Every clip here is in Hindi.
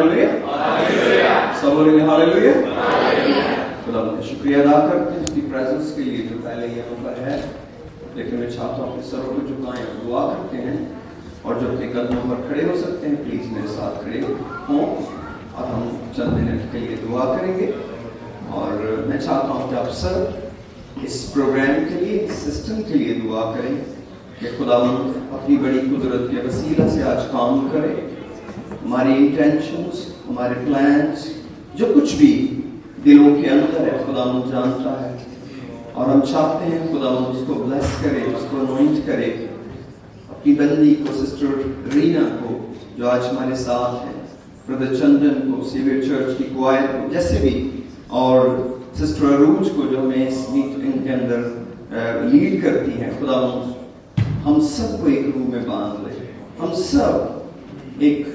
हालेलुया, सब बोलेंगे हालेलुया। खुदा का शुक्रिया अदा करते हैं उसकी प्रेजेंस के लिए जो पहले यहाँ पर है। लेकिन मैं चाहता हूँ कि सरों को झुकाएं और दुआ करते हैं, और जो अपने कदमों पर खड़े हो सकते हैं प्लीज मेरे साथ खड़े हों, और हम चंद मिनट के लिए दुआ करेंगे। और मैं चाहता हूँ कि आप सब इस प्रोग्राम के लिए, इस सिस्टम के लिए दुआ करें कि खुदावंद अपनी बड़ी कुदरत के वसीला से आज काम करे। हमारी इंटेंशंस, हमारे प्लान्स, जो कुछ भी दिलों के अंदर है खुदावंद जानता है, और हम चाहते हैं खुदावंद उसको ब्लेस करे, उसको अनॉइंट करे। अपनी बंदी को, सिस्टर रीना को जो आज हमारे साथ है, ब्रदर चंदन को, सेवियर चर्च की क्वायर को, जैसे भी, और सिस्टर अरूज को जो हमें इस मीटिंग के अंदर लीड करती हैं। खुदावंद हम सबको एक रूह में बांध ले, हम सब एक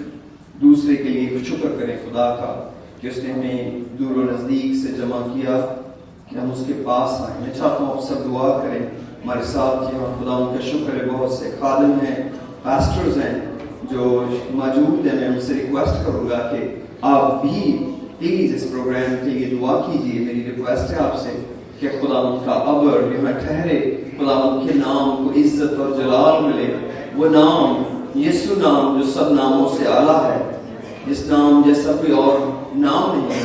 दूसरे के लिए शुक्र करें खुदा का कि उसने हमें दूर और नजदीक से जमा किया कि हम उसके पास आए। मैं चाहता हूँ आप सब दुआ करें हमारे साथ। यहाँ खुदा उनका शुक्र है, बहुत से खादिम हैं, पास्टर्स हैं जो मौजूद हैं। मैं उनसे रिक्वेस्ट करूँगा कि आप भी प्लीज इस प्रोग्राम के लिए दुआ कीजिए। मेरी रिक्वेस्ट है आपसे कि खुदा उनका अबर यहाँ ठहरे, खुदा उनके नाम को इज्जत और जलाल मिले। वो नाम यीशु नाम जो सब नामों से आला है, इस नाम जैसा कोई और नाम नहीं है।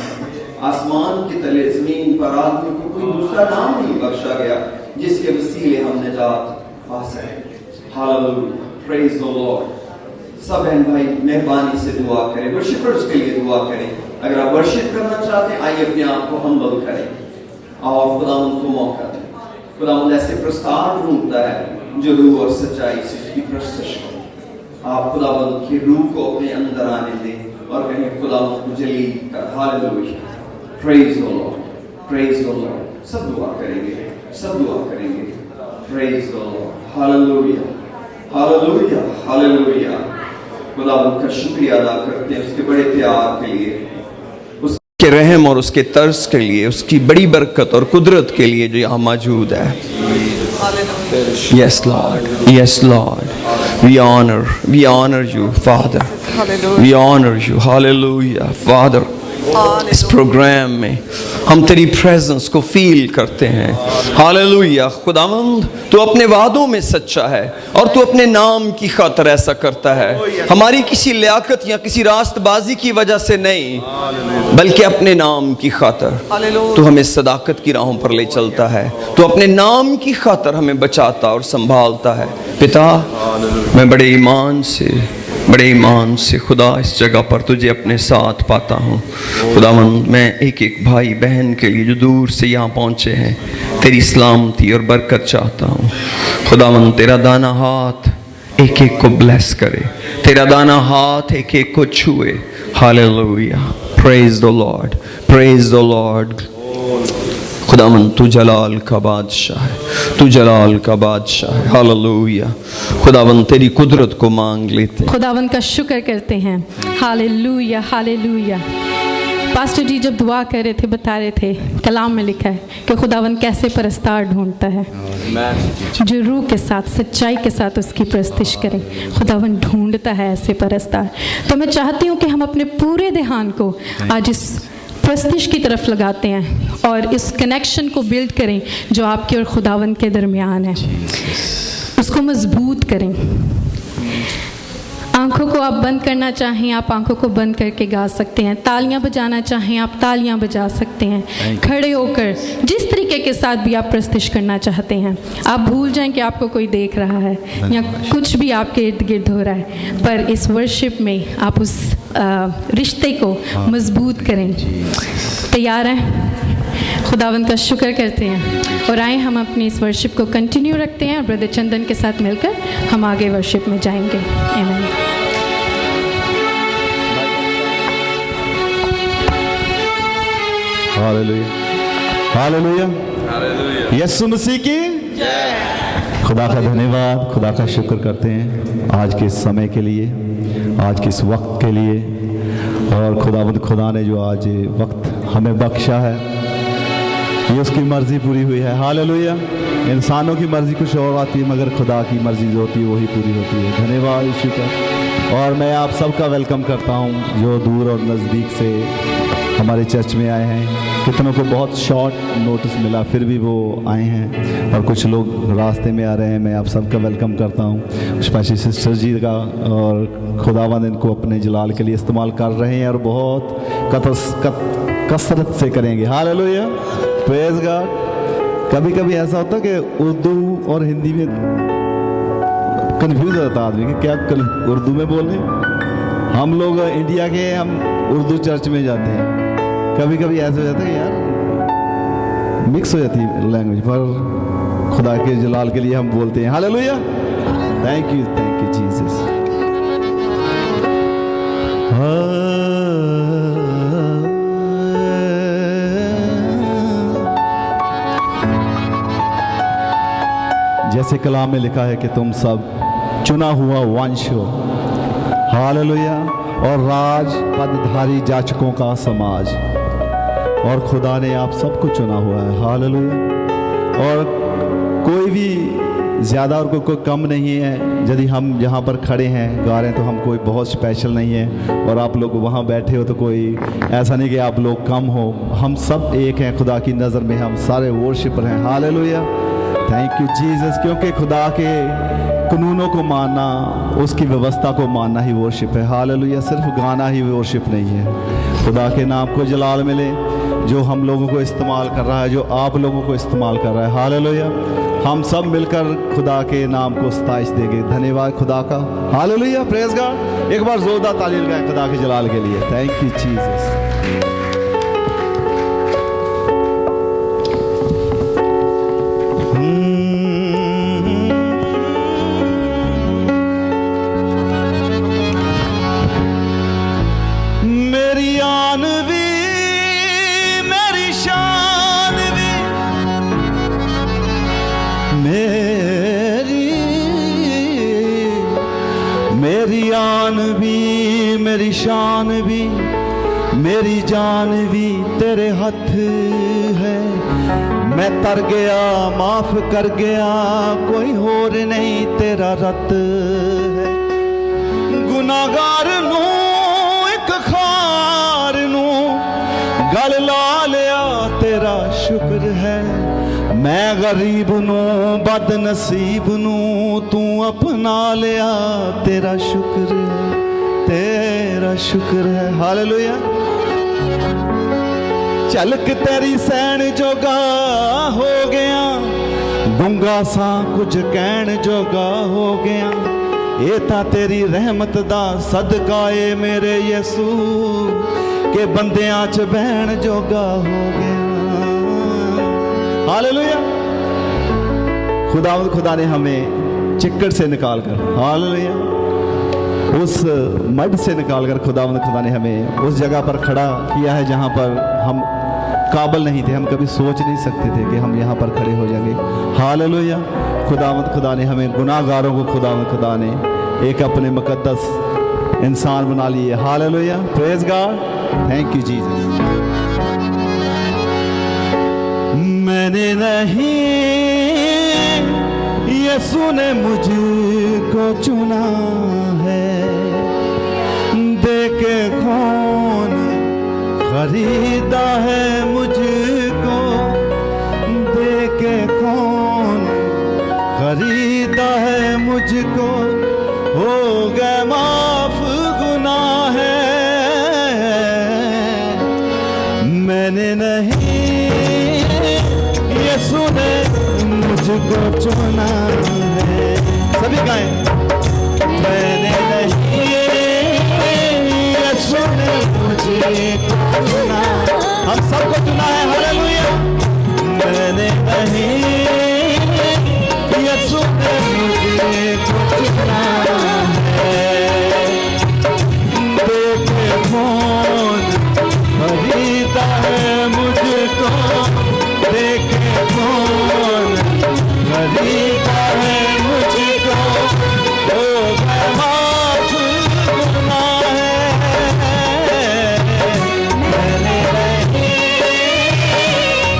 आसमान के तले, जमीन पर आदमी को कोई दूसरा नाम नहीं बख्शा गया जिसके वसीले हम निजात पा सकें। Hallelujah, praise the Lord. सब बहन भाई मेहरबानी से दुआ करें, वर्शिपर्स के लिए दुआ करें। अगर आप वर्शिप करना चाहते हैं आइए अपने आप को हम्बल करें और खुदावंद को मौका दें। खुदावंद ऐसे प्रस्ताव ढूंढता है जो रूह और सच्चाई से उसकी प्रस्तुत करे। आप खुदावंद की रूह को अपने अंदर आने दें और कहें खुदावंद को जलील कर। Hallelujah, praise the Lord, praise the Lord. सब दुआ करेंगे, सब दुआ करेंगे। Praise the Lord, hallelujah, hallelujah, hallelujah. खुदावंद का शुक्रिया अदा करते हैं उसके बड़े प्यार के लिए, उसके रहम और उसके तर्स के लिए, उसकी बड़ी बरकत और कुदरत के लिए जो यहाँ मौजूद है। Yes Lord, yes Lord, we honor you Father, we honor you, hallelujah Father। इस प्रोग्राम में हम तेरी प्रेजेंस को फील करते हैं। हालेलुया खुदावंद, तू अपने वादों में सच्चा है और तू अपने नाम की खातिर ऐसा करता है। हमारी किसी लियाकत या किसी रास्तबाजी की वजह से नहीं, बल्कि अपने नाम की खातिर तू हमें सदाकत की राहों पर ले चलता है। तू अपने नाम की खातिर हमें बचाता और संभालता है। पिता, मैं बड़े ईमान से खुदा इस जगह पर तुझे अपने साथ पाता हूँ। खुदावंद, मैं एक एक भाई बहन के लिए जो दूर से यहाँ पहुँचे हैं तेरी सलामती और बरकत चाहता हूँ। खुदावंद, तेरा दाना हाथ एक एक को ब्लेस करे, तेरा दाना हाथ एक एक को छुए। Hallelujah, praise the Lord, praise the Lord. खुदावंद, तू जलाल का बादशाह है, तू जलाल का बादशाह है। हालेलुया खुदावंद, तेरी कुदरत को मांग लेते हैं, खुदावंद का शुक्र करते हैं। Hallelujah, hallelujah. पास्टर जी जब दुआ कर रहे थे, बता रहे थे कलाम में लिखा है कि खुदावंद कैसे परस्तार ढूंढता है जो रूह के साथ, सच्चाई के साथ उसकी प्रस्तिश करें। खुदावंद ढूंढता है ऐसे परस्तार। तो मैं चाहती हूँ कि हम अपने पूरे ध्यान को आज इस प्रस्तिश की तरफ लगाते हैं और इस कनेक्शन को बिल्ड करें जो आपके और खुदावंद के दरमियान है, उसको मजबूत करें। आंखों को आप बंद करना चाहें, आप आंखों को बंद करके गा सकते हैं। तालियां बजाना चाहें, आप तालियां बजा सकते हैं। खड़े होकर जिस तरीके के साथ भी आप प्रस्तुत करना चाहते हैं। आप भूल जाएं कि आपको कोई देख रहा है या कुछ भी आपके इर्द गिर्द हो रहा है, पर इस वर्शिप में आप उस रिश्ते को मजबूत करें। तैयार हैं? खुदावंद का शुक्र करते हैं और आए हम अपनी इस वर्शिप को कंटिन्यू रखते हैं और ब्रदर चंदन के साथ मिलकर हम आगे वर्शिप में जाएंगे। आमीन। Hallelujah, hallelujah, hallelujah. Yeshu Masih की जय। खुदा का धन्यवाद, खुदा का शुक्र करते हैं आज के समय के लिए, आज के इस वक्त के लिए। और खुदा ने जो आज वक्त हमें बख्शा है, ये उसकी मर्जी पूरी हुई है। हालेलुया। इंसानों की मर्जी कुछ और आती है, मगर खुदा की मर्जी जो होती है वही पूरी होती है। धन्यवाद यीशु का। और मैं आप सबका वेलकम करता हूं जो दूर और नज़दीक से हमारे चर्च में आए हैं। कितनों को बहुत शॉर्ट नोटिस मिला, फिर भी वो आए हैं, और कुछ लोग रास्ते में आ रहे हैं। मैं आप सबका वेलकम करता हूं। स्पेशली सिस्टर जी का, और खुदावंद इनको अपने जलाल के लिए इस्तेमाल कर रहे हैं और बहुत कसरत से करेंगे। Hallelujah, praise God. कभी कभी ऐसा होता है कि उर्दू और हिंदी में कंफ्यूज होता है आदमी कि क्या उर्दू में बोल रहे हैं। हम लोग इंडिया के, हम उर्दू चर्च में जाते हैं, कभी कभी ऐसा हो जाता है कि यार मिक्स हो जाती है लैंग्वेज, पर खुदा के जलाल के लिए हम बोलते हैं हालेलुया। Thank you Jesus. जैसे कलाम में लिखा है कि तुम सब चुना हुआ वंश हो, हालेलुया, और राज पदधारी जाचकों का समाज, और खुदा ने आप सबको चुना हुआ है, हालेलुया। और कोई भी ज़्यादा और कोई कम नहीं है। यदि हम यहाँ पर खड़े हैं गा रहे हैं तो हम कोई बहुत स्पेशल नहीं है, और आप लोग वहाँ बैठे हो तो कोई ऐसा नहीं कि आप लोग कम हो। हम सब एक हैं खुदा की नज़र में, हम सारे वर्शिपर हैं, हालेलुया। Thank you Jesus. क्योंकि खुदा के कानूनों को मानना, उसकी व्यवस्था को मानना ही वर्शिप है, हालेलुया। सिर्फ गाना ही वर्शिप नहीं है। खुदा के नाम को जलाल मिले जो हम लोगों को इस्तेमाल कर रहा है, जो आप लोगों को इस्तेमाल कर रहा है, हालेलुया। हम सब मिलकर खुदा के नाम को स्ताइश देंगे। धन्यवाद खुदा का, हालेलुया, प्रेज़ गॉड। एक बार जोरदार ताली लगाएं खुदा के जलाल के लिए। Thank you Jesus. मेरी आन भी, मेरी शान भी, मेरी जान भी तेरे हथ है। मैं तर गया, माफ कर गया, कोई होर नहीं तेरा रत है। गुनाहगार नू एक खार नू गल ला लिया तेरा शुक्र है। मैं गरीब नू बद नसीब नू तू अपना लिया तेरा शुक्र है, तेरा शुक्र है, हालेलुया। झलक तेरी सैन जोगा हो गया, गूंगा सा कुछ कहन जोगा हो गया। ये तां तेरी रहमत दा सदका ए मेरे यसू के बंदियां च बहन जोगा हो गया, हालेलुया। खुदा ने हमें चिक्कड़ से निकालकर, हालेलुया, उस मड से निकालकर खुदा ने हमें उस जगह पर खड़ा किया है जहाँ पर हम काबिल नहीं थे। हम कभी सोच नहीं सकते थे कि हम यहाँ पर खड़े हो जाएंगे, हालेलुया। खुदा ने हमें गुनाहगारों को खुदा ने एक अपने मुकद्दस इंसान बना लिए, hallelujah, praise God. Thank you Jesus. मैंने नहीं, यीशु ने मुझको चुना है। देखे कौन खरीदा है मुझको, देखे कौन खरीदा है मुझको। हो गए माफ गुनाह है, मैंने नहीं, यीशु ने मुझको चुना है। सभी गाएं, मैंने नहीं, यीशु ने मुझको चुना। हम सबको चुना है, हालेलुया। मैंने नहीं, यीशु ने मुझको चुना है। देखे कौन खरीदा है मुझको, देखे कौन खरीदा है मुझको। हो गए माफ गुनाह है, मैंने नहीं,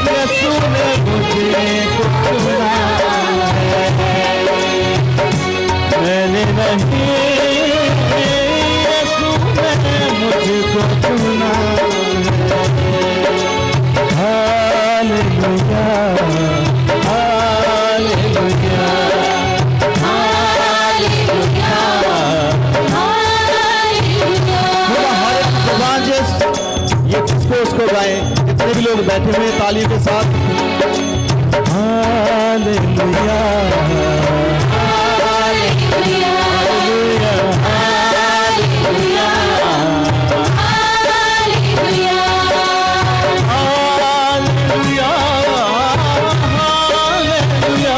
यीशु ने मुझको चुना है। मैंने नहीं, लोग बैठे हुए तालियों के साथ। Hallelujah hallelujah hallelujah hallelujah hallelujah hallelujah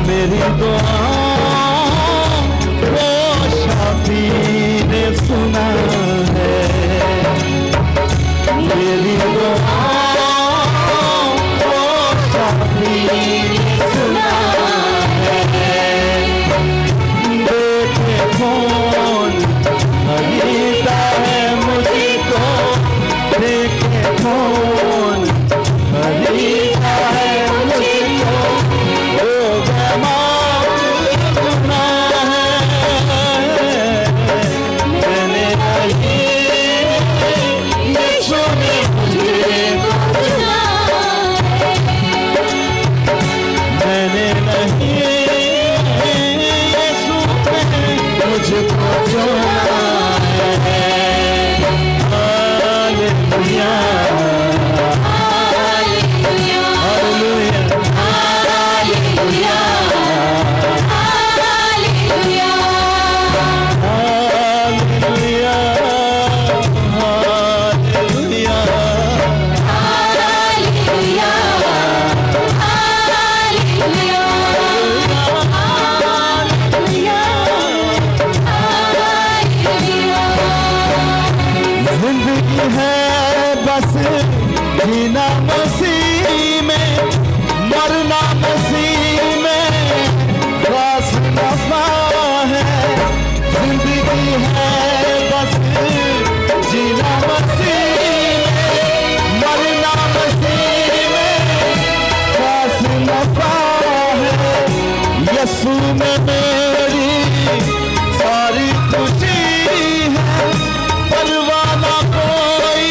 मेरी दुआ वो शाफी ने सुना है, मेरी दुआ वो शाफी ने सुना है। देखे कौन खरीदा है मुझको, देखे कौन खरीदा है मुझको, जीना मसीह में, मरना मसीह में, खास नफा है। जिंदगी है बस जीना मसीह में, मरना मसीह में, खास नफा है। यीशु में मेरी सारी खुशी है, परवाना कोई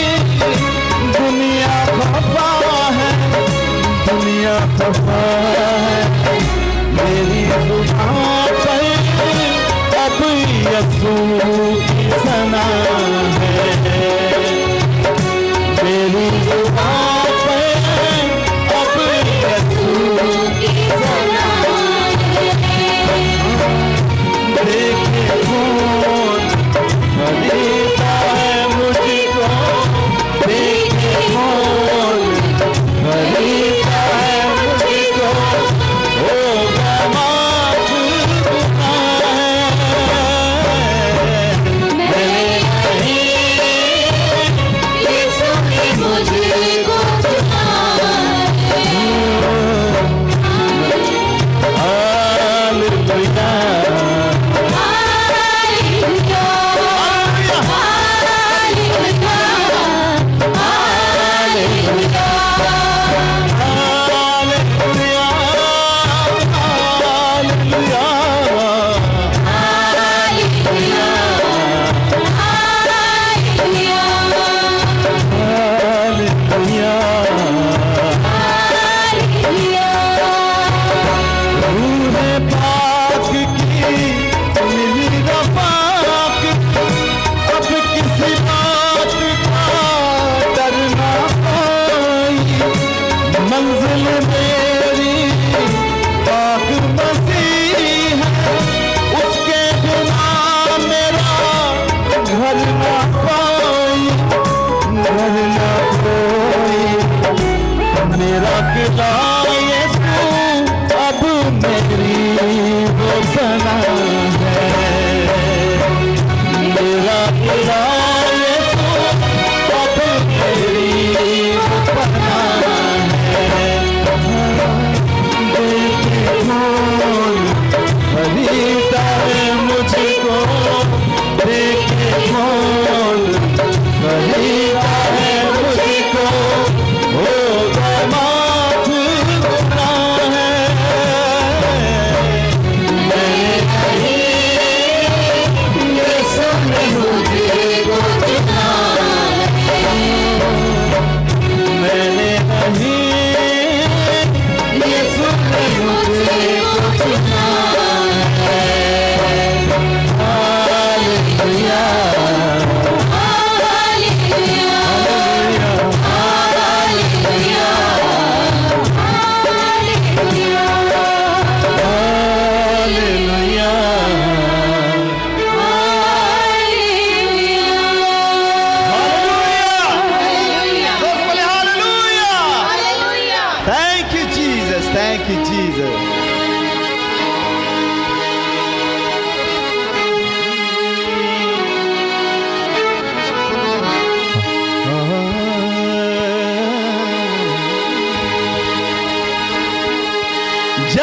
दुनिया खफा है, दुनिया खफा है। मेरी जुबान पर अब यीशु की सना है, मेरी जुबान पर अब यीशु की सना है। देखे कौन खरीदा है मुझको, देखे कौन खरीदा है मुझको, होगा माफ गुनाह है। मैंने नहीं यीशु ने मुझको चुना है। हालेलुया मंजिल मेरी पाक मसीह है, उसके बिना मेरा घर ना कोई, घर ना कोई। मेरा किला यीशु अब मेरी वो सना है।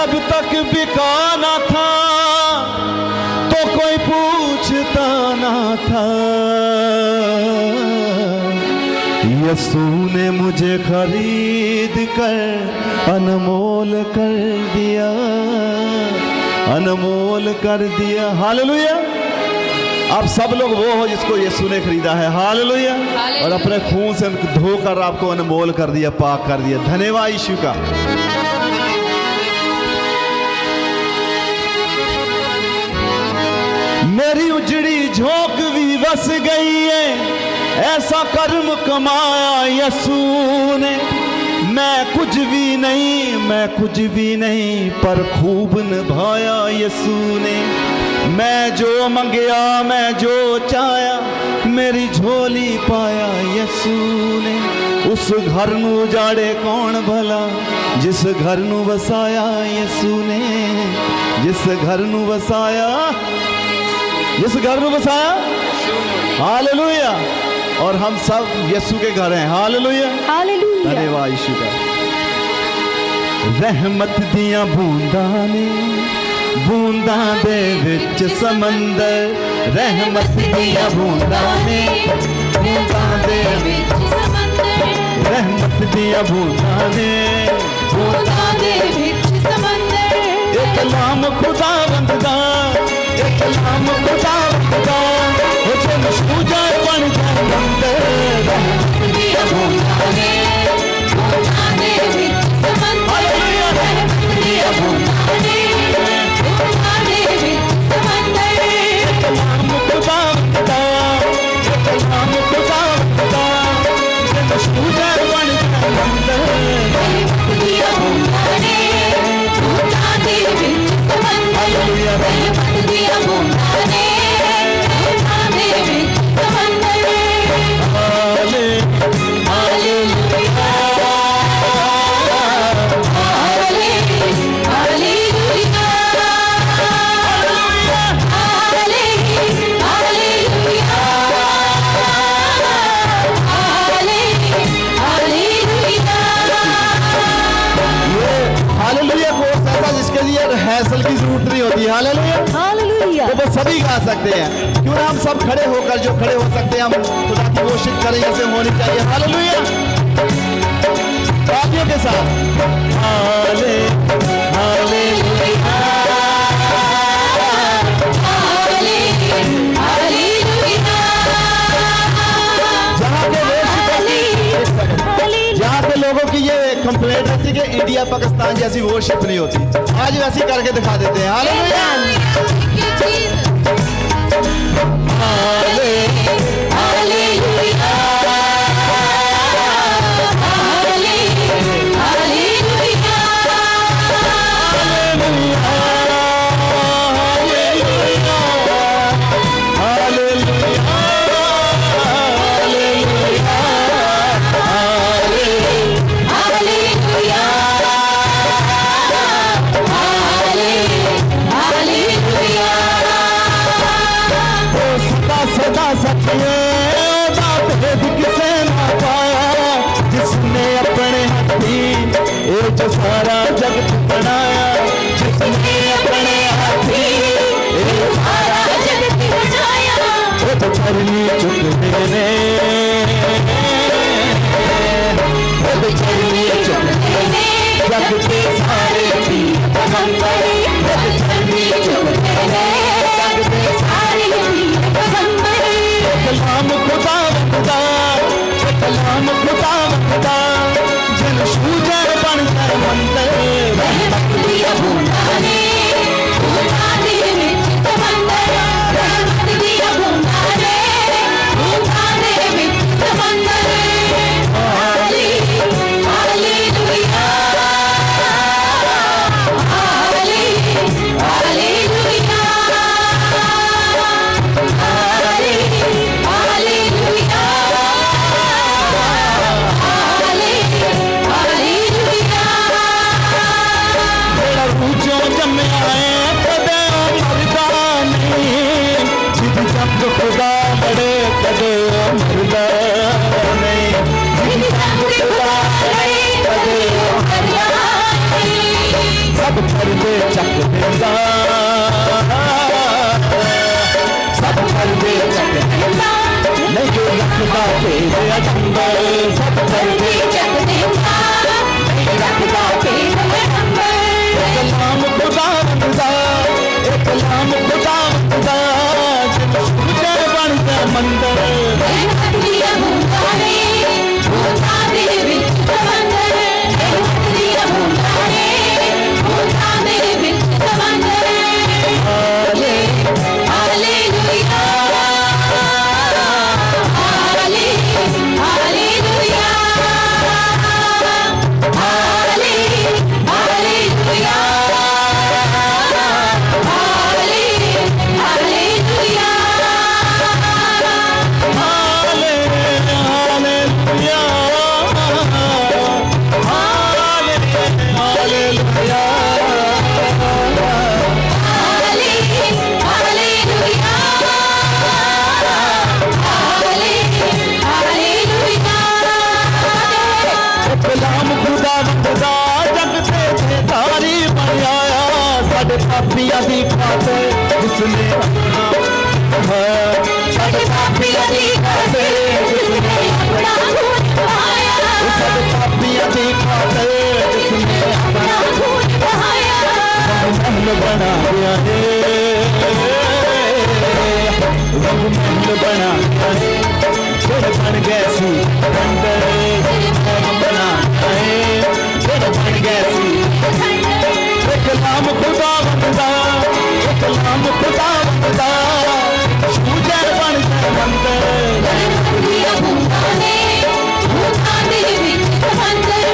जब तक बिका ना था तो कोई पूछता ना था, यीशु ने मुझे खरीद कर अनमोल कर दिया, अनमोल कर दिया। हालेलुया। आप सब लोग वो हो जिसको यीशु ने खरीदा है। हालेलुया। और अपने खून से धोकर आपको अनमोल कर दिया, पाक कर दिया। धन्यवाद यीशु का। मेरी उजड़ी झोंक भी बस गई है, ऐसा कर्म कमाया यीशु ने। मैं कुछ भी नहीं पर खूब निभाया यीशु ने। मैं जो मंगया मैं जो चाया, मेरी झोली पाया यीशु ने। उस घर नू जाड़े कौन भला, जिस घर नू वसाया यीशु ने, जिस घर नू वसाया, जिस घर नू वसाया। हालेलुया। और हम सब यीशु के घर हैं। हालेलुया। हालेलुया। धन्यवाद यीशु का। रहमत दिया बूंदा दे विच समंदर, रहमत दिया बूंदा दे विच समंदर, रहमत दिया बूंदा दे विच समंदर। एक कलाम खुदावंद दा, एक कलाम खुदावंद दा, हो जन सूजा बन जाए मंदिर। रहमत दिया बूंदा दे विच समंदर, रहमत दिया बूंदा दे विच समंदर। एक कलाम खुदावंद दा, एक कलाम खुदावंद दा, जन सूजा बन जाए मंदिर। रहमत दिया बूंदा दे विच समंदर, रहमत दिया बूंदा दे विच समंदर। हैसल की जरूरत नहीं होती। हालेलुया। हालेलुया। तो वो सभी गा सकते हैं। क्यों ना हम सब खड़े होकर, जो खड़े हो सकते हैं, हम खुदा की वर्शिप करें, जैसे होनी चाहिए। हालेलुया। तालियों के साथ जहाँ के लोगों की ये कंप्लेंट होती है कि इंडिया पाकिस्तान जैसी वर्शिप नहीं होती, आज वैसी करके दिखा देते हैं। हालेलुया। जो सारा जगत बनाया, जिसने अपने हाथी सारा जगत बनाया, वो तो चरनी चुक देने, वो तो चरनी चुक देने, जग के सारे पीर पैगंबर, वो तो चरनी चुक देने, जग के सारे पीर पैगंबर। कलाम खुदा खुदा, कलाम खुदा खुदा, जन सूजा बन जाए मंदिर। रहमत दिया बूंदा दे विच समंदर, रहमत दिया बूंदा दे विच समंदर। हालेलुया, हालेलुया, हालेलुया, खुदा बड़े कदे मरदा नहीं, सब सब पर्दे चक देंदा, सब पर्दे चक देंदा, नहीं रखदा तेरे अंबर, सब पर्दे चक देंदा, नहीं रखदा तेरे अंबर। एक कलाम खुदा दा, एक कलाम खुदा दा, जिन सूझे बन जा मंदर, पापिया दी खातिर जिसने अपना सब पापिया दी खातिर जिसने अपना खून बहाया, सब पापिया दी खातिर जिसने अपना खून बहाया, रंग महल बना दिया है, रंग महल बना दिया है, फिर बन गए सी खंडर, रंग बना है, फिर बन गए सी कलाम खुदा बनदा, कलाम खुदा बनदा, सूझे बन जा मंदर, दिया भूखा ने भूखा दे विच समंदर,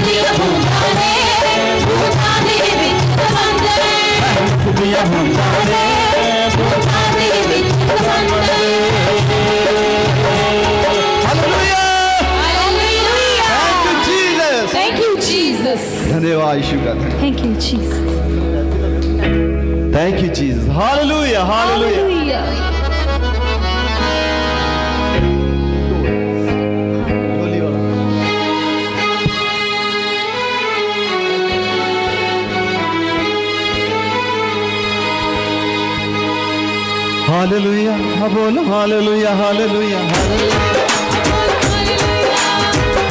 दिया भूखा ने भूखा दे विच समंदर, दिया भूखा ने भूखा दे विच समंदर। Hallelujah, hallelujah, thank you Jesus, धन्यवाद यीशु का, Thank you, Jesus. Thank you, Jesus. Hallelujah, hallelujah. Hallelujah. Hallelujah, hallelujah, hallelujah.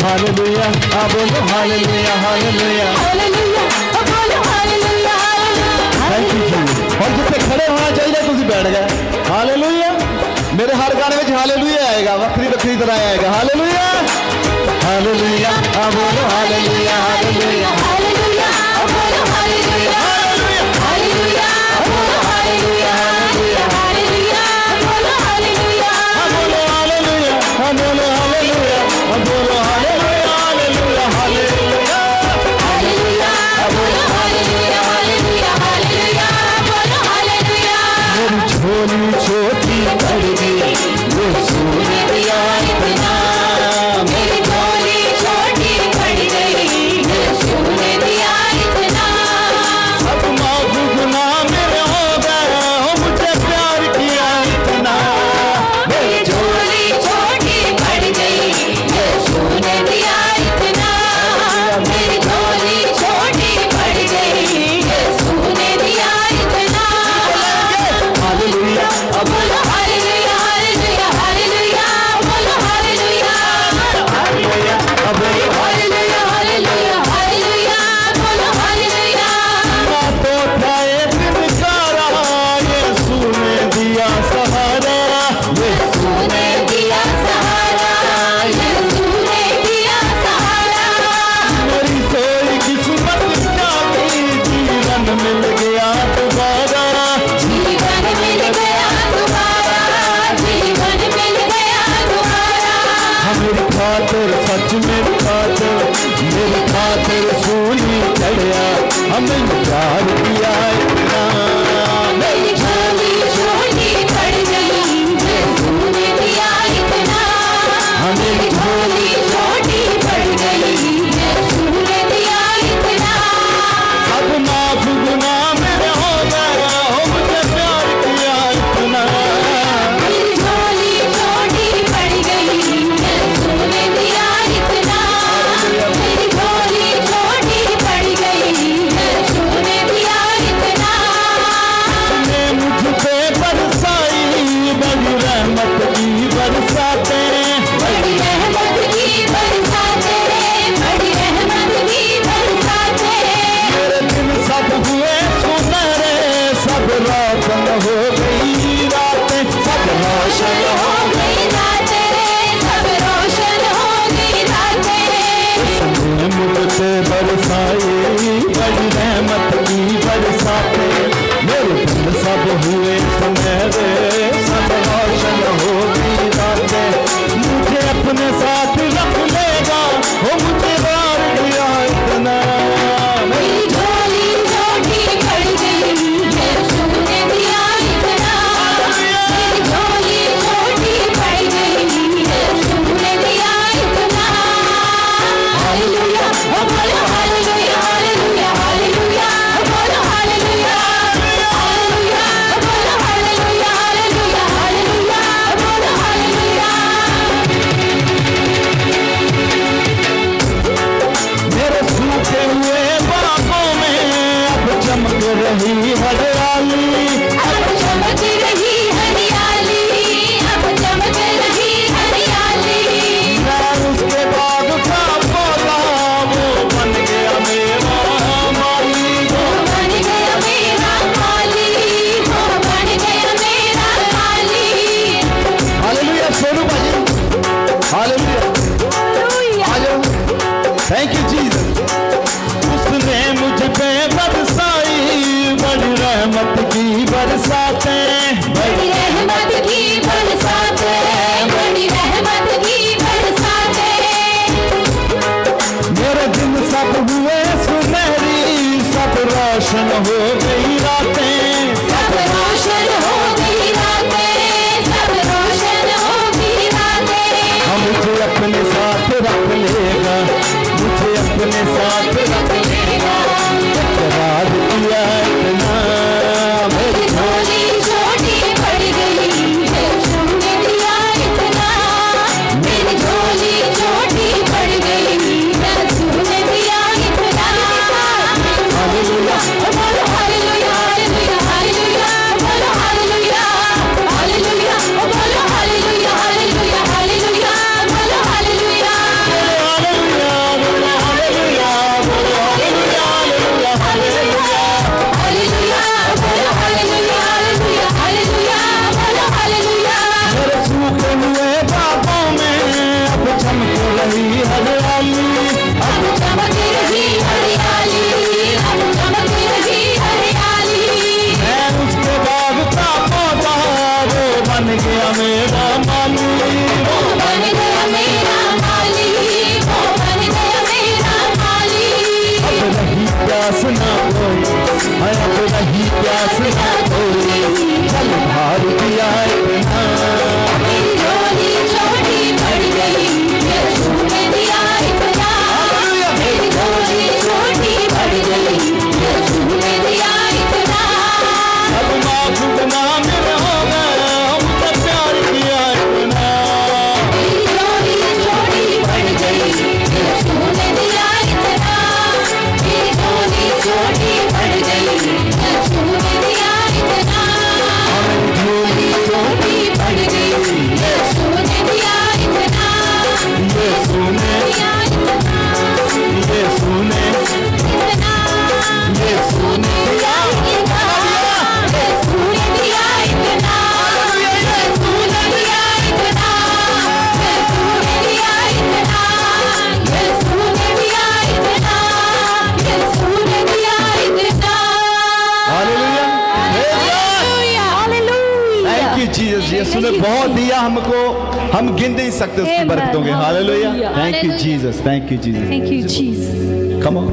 Hallelujah. Hallelujah, hallelujah. Thank you Jesus. और जिससे खड़े होना चाहिए तुम बैठ गए। हालेलुया। मेरे हर गाने में हालेलुया आएगा, वक्री वक्री तरह आएगा। हालेलुया, हालेलुया, बोलो हालेलुया, हालेलुया, हालेलुया, बोलो हालेलुया, हालेलुया, बोलो हालेलुया, हालेलुया, हालेलुया, बोलो हालेलुया, बोलो हालेलुया, बोलो हालेलुया, बोलो हालेलुया, हालेलुया, हालेलुया, हालेलुया, बोलो हालेलुया, हालेलुया, हालेलुया, बोलो हालेलुया। मेरी झोली छोटी पड़ गई, वो सोने दिया इतना, मेरी झोली छोटी पड़ गई, वो सोने दिया इतना, सब माफ गुनाह मेरे हो गए, हो मुझे प्यार किया इतना, मेरी झोली छोटी पड़ गई, वो सोने दिया इतना, मेरी झोली छोटी पड़ गई, वो सोने दिया इतना। हालेलुया, बोलो हालेलुया, हालेलुया, हालेलुया, बोलो हालेलुया, हालेलुया, बोलो हालेलुया, हालेलुया, हालेलुया, बोलो हालेलुया। तो था एक निकारा, यीशु ने दिया सहारा, यीशु ने दिया सहारा, यीशु ने दिया सहारा, मेरी सोई किस्मत जागी, जीवन मिल गया दोबारा, जीवन मिल गया दोबारा, जीवन मिल गया दोबारा। मेरी खातिर सच मेरी खातिर सूली चढ़िया, हमें प्यार किया इतना, मेरी झोली छोटी पड़ गई, यीशु ने दिया इतना, मेरी झोली छोटी पड़ गई, यीशु ने दिया इतना, सब माफ गुनाह मेरे हो गया, हो मुझे प्यार किया इतना, मेरी झोली छोटी पड़ गई, यीशु ने दिया इतना, मेरी झोली छोटी पड़ गई, यीशु माली, वो बन गया मेरा माली, वो बन गया मेरा माली। अब नहीं प्यास ना कोई, अब नहीं प्यास ना कोई, जल भार दिया इतना। मेरी झोली छोटी पड़ गई, यीशु ने दिया इतना। मेरी झोली छोटी पड़ गई, यीशु ने दिया इतना। अब माफ बना मेरे हो गए, हमसे प्यार किया इतना। मेरी झोली छोटी पड़ गई, यीशु ने दिया इतना। मेरी झोली छोटी पड़ गई, यीशु ने दिया इतना। मेरी झोली छोटी पड़ गई, यीशु ने दिया इतना। यीशु ने, दिया इतना, यीशु ने, इतना। यीशु ने दिया इतना, यीशु ने दिया इतना। यीशु ने दिया इतना, यीशु ने दिया इतना। यीशु ने दिया इतना, यीशु ने दिया इतना। Hallelujah, thank you Jesus. Yeshu ने बहुत दिया हमको, हम गिन नहीं सकते उसकी Amen. बरकतों के। Hallelujah, thank you Jesus, thank you Jesus. Thank you Jesus. Come on.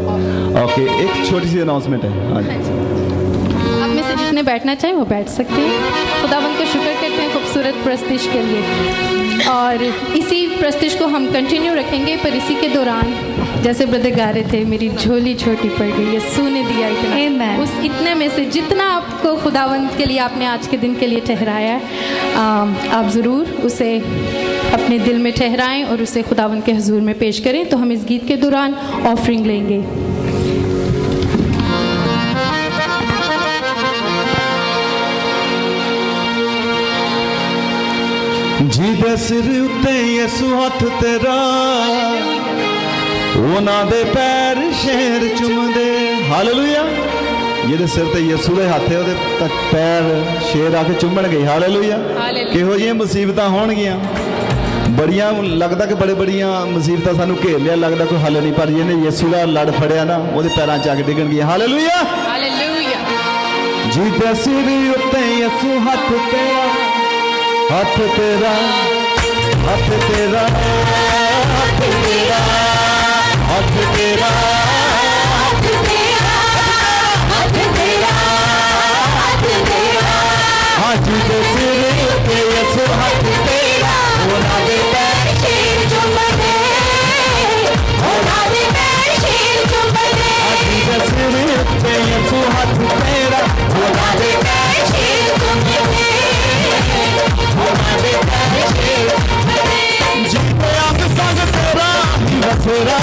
Okay, एक छोटी सी अनाउंसमेंट है। हाँ जी। आप में से जितने बैठना चाहें वो बैठ सकते हैं। खुदावंद को शुक्र करते हैं खूबसूरत प्रस्तुति के लिए, और इसी प्रस्तुति को हम कंटिन्यू रखेंगे। पर इसी के दौरान जैसे ब्रदर गा रहे थे, मेरी झोली छोटी पड़ गई, यीशु ने दिया इतना। Amen. उस इतने में से जितना आपको खुदावंद के लिए आपने आज के दिन के लिए ठहराया है, आप ज़रूर उसे अपने दिल में ठहराएं और उसे खुदावंद के हुजूर में पेश करें। तो हम इस गीत के दौरान ऑफरिंग लेंगे। ਜਿਹਦੇ ਸਿਰ ਉੱਤੇ ਯਿਸੂ ਹੱਥ ਤੇਰਾ, ਉਹਨਾਂ ਦੇ ਪੈਰ ਸ਼ੇਰ ਚੁੰਮਦੇ। ਹਾਲੇਲੂਇਆ। ਜਿਹਦੇ ਸਿਰ ਤੇ ਯਿਸੂ ਦੇ ਹੱਥ ਹੈ ਉਹਦੇ ਤੱਕ ਪੈਰ ਸ਼ੇਰ ਆ ਕੇ ਚੁੰਮਣਗੇ। ਹਾਲੇਲੂਇਆ। ਕਿਹੋ ਜਿਹੀਆਂ ਮੁਸੀਬਤਾਂ ਹੋਣਗੀਆਂ, ਬੜੀਆਂ ਲੱਗਦਾ ਕਿ ਬੜੀਆਂ ਮੁਸੀਬਤਾਂ ਸਾਨੂੰ ਘੇਰ ਲਿਆ, ਲੱਗਦਾ ਕੋਈ ਹੱਲ ਨਹੀਂ, ਪਰ ਜਿਹਨੇ ਯਿਸੂ ਦਾ ਲੜ ਫੜਿਆ ਨਾ, ਉਹਦੇ ਪੈਰਾਂ 'ਚ ਆ ਕੇ ਡਿੱਗਣਗੀਆਂ। ਹਾਲੇਲੂਇਆ। ਜਿਹਦੇ ਸਿਰ ਉੱਤੇ ਯਿਸੂ ਹੱਥ ਤੇਰਾ, हथ तेरा, हथ तेरा, हथ तेरा, हथ तेरा, हथ तेरा, हथ तेरा, हथ तेरा। हाँ जी दे सिर उत्ते यीशु हथ तेरा, होना दे पैर शेर चुम्बदे, होना दे पैर शेर चुम्बदे। हाँ जी दे सिर उत्ते यीशु हथ तेरा, होना दे पैर शेर चुम्बदे, होना दे पैर शेर चुम्बदे। जीते अंग संग तेरा ही बसेरा,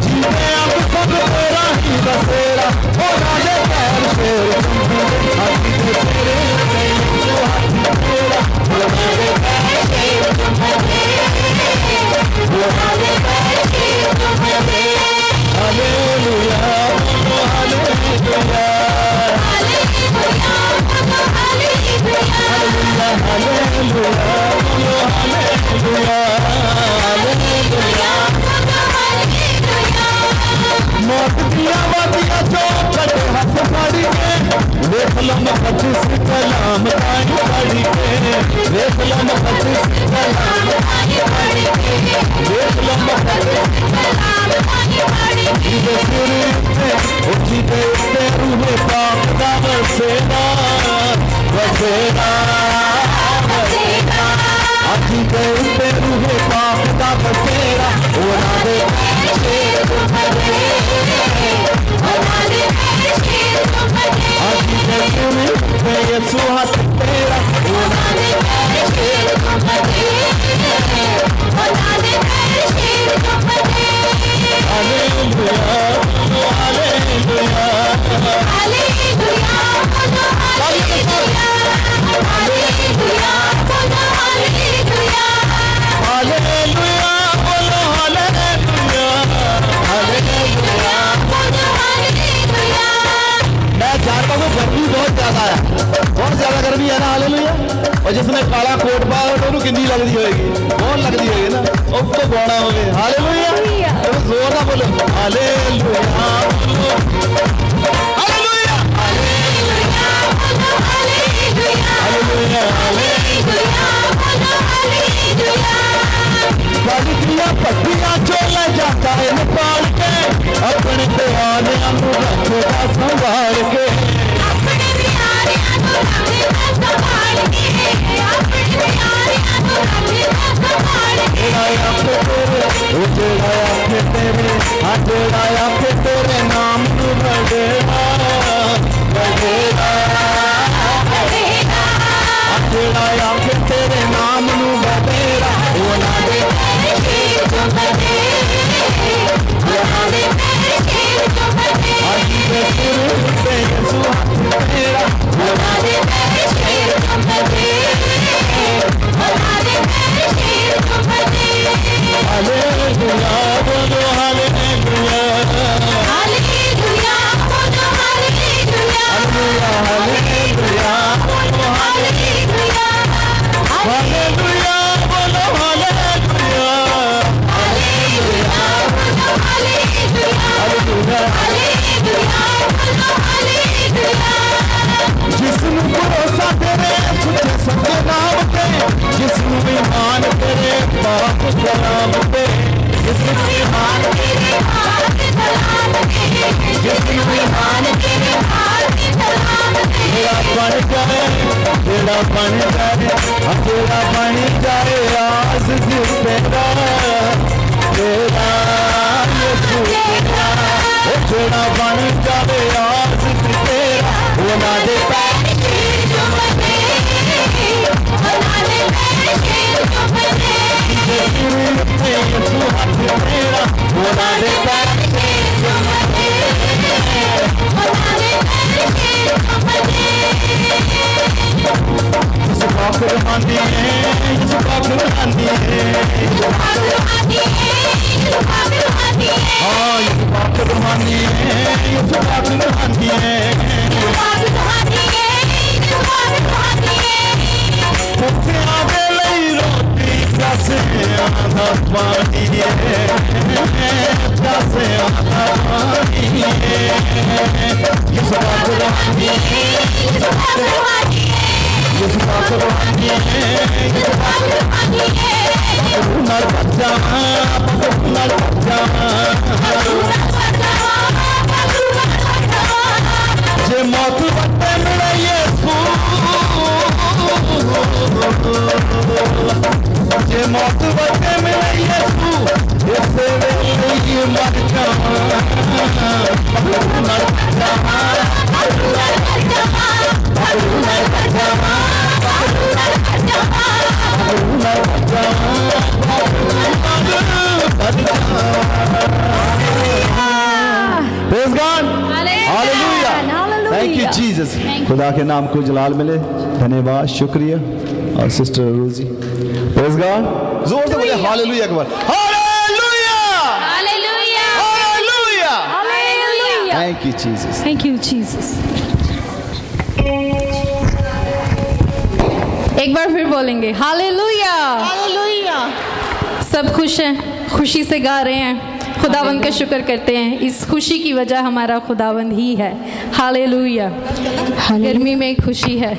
जीते अंग संग तेरा ही बसेरा, होना दे पैर शेर चुम्बदे। हाँ जी दे सिर उत्ते यीशु हथ तेरा, होना दे पैर शेर चुम्बदे, होना दे पैर शेर चुम्बदे। Hallelujah, hallelujah, hallelujah, hallelujah, hallelujah, hallelujah, hallelujah. मौत दिया वादियां जो कटे हाथ फाड़ी के, देख लो मुकद्दस कलाम ताई पढ़ी के, देख लो मुकद्दस कलाम ताई पढ़ी के, देख लो मुकद्दस कलाम ताई पढ़ी के। जीते सिर उत्ते, ओ जीते उत्ते रूहे पाक दा बसेरा, बसेरा, बसेरा। जीते उत्ते रूहे पाक दा बसेरा, होना दे पैर शेर चुम्बदे, होना दे पैर शेर चुम्बदे। यीशु हथ तेरा, होना दे पैर शेर चुम्बदे, होना दे पैर शेर चुम्बदे। हालेलुया, हालेलुया, हालेलुया, बोलो हालेलुया, हालेलुया, बोलो हालेलुया, हालेलुया, बोलो हालेलुया, हालेलुया। बोलो हालेलुया। मैं जानता हूँ गर्मी बहुत ज्यादा है, बहुत ज्यादा गर्मी है ना। हालेलुया। और जिसने काला कोट पाया तो उन्हें कितनी लगती होगी, बहुत लगती होगी ना। अब तो गाना होगे हालेलुया, तो जोर ना बोलो हालेलुया, हालेलुया, हालेलुया, बोलो हालेलुया, हालेलुया, हालेलुया, बोलो पट्टियां चोला जाता है निकाल के, अपने प्यारियां को रखेगा संभाल के। अपने प्यारियां को रखेगा संभाल के, अपने प्यारियां को रखेगा संभाल के। जेड़ा आखे तेरे, ओ जेड़ा आखे तेरे, हाँ जेड़ा आखे तेरे नाम नू बढ़ेगा, बढ़ेगा, बढ़ेगा। जेड़ा आखे तेरे नाम नू बढ़ेगा, वो ना दे शेर जो बने, बना दे मेरे शेर जो बने, आज के सुर पे यीशु हाथ तेरा, बना दे मेरे शेर जो बने, बना दे मेरे शेर जो बने। हालेलुया बोलो हालेलुया, हालेलुया बोलो हालेलुया, हालेलुया हालेलुया बोलो हालेलुया, हालेलुया बोलो हालेलुया, हालेलुया बोलो हालेलुया, हालेलुया। हालेलुया बोलो हालेलुया। जिसनु भरोसा तेरे सुचे सच्चे नाम पे, जिसनु ईमान तेरे पाक कलाम पे, जिसनु ईमान तेरे हाथ सलाम के, जिसनु ईमान तेरे हाथ सलाम के। तेरा बन जाए, तेरा बन जाए, तेरा बन जाए आस दिल तेरा, तेरा यीशु तेरा, ओ तेरा बन जाए आस दिल तेरा, वो ना दे मेरे शेर जो बने, बना दे मेरे शेर जो बने, यीशु हाथ तेरा, वो ना दे मेरे शेर जो बने, बना दे मेरे शेर जो बने। यीशु पाक रुहानी है, यीशु पाक रुहानी है, रुहानी है, रुहानी है, हाँ यीशु पाक रुहानी है, यीशु पाक रुहानी है। रुहानी है, रुहानी है। भुखिया दे लई रोटी प्यासे आधा पानी है, प्यासे आधा पानी है। यीशु पाक रुहानी है, यीशु पाक रुहानी है, यीशु पाक रुहानी है। नर बच्चा, नर बच्चा, जे मौत बट्टे मिले यीशु, जे मौत बट्टे मिले यीशु, इसे वेले मर जावा, नर बच्चा, Praise God. Hallelujah. Thank you Jesus. खुदा के नाम को जलाल मिले, धन्यवाद, शुक्रिया। और सिस्टर रोजी, Praise God. जोर से बोले हालेलुया एक बार, hallelujah, hallelujah, hallelujah. Hallelujah. Thank you Jesus. Thank you Jesus. एक बार फिर बोलेंगे हालेलुया। हालेलुया। सब खुश हैं, खुशी से गा रहे हैं, खुदावंद का शुक्र करते हैं। इस खुशी की वजह हमारा खुदावंद ही है। हालेलुया। गर्मी में खुशी है।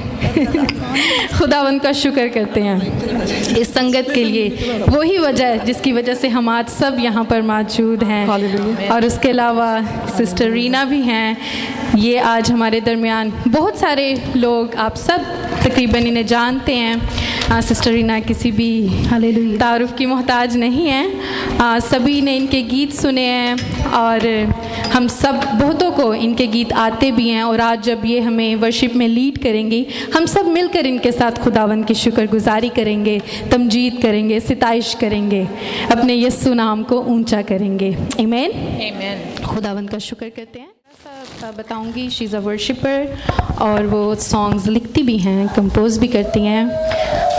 खुदावंद का शुक्र करते हैं इस संगत के लिए, वही वजह है जिसकी वजह से हम आज सब यहाँ पर मौजूद हैं। और उसके अलावा सिस्टर रीना भी हैं, ये आज हमारे दरमियान। बहुत सारे लोग, आप सब तकरीबन इन्हें जानते हैं। सिस्टर रीना किसी भी तारुफ की मोहताज नहीं है। सभी ने इनके गीत सुने हैं और हम सब बहुतों को इनके गीत आते भी हैं। और आज जब ये हमें वर्शिप में लीड करेंगे, हम सब मिलकर इनके साथ खुदावंद की शुक्रगुजारी करेंगे, तमजीद करेंगे, सिताइश करेंगे, अपने यस्सु नाम को ऊंचा करेंगे। आमीन। खुदावंद का शुक्र करते हैं। बताऊंगी, शी इज़ अ वर्शिपर और वो सॉन्ग्स लिखती भी हैं, कंपोज भी करती हैं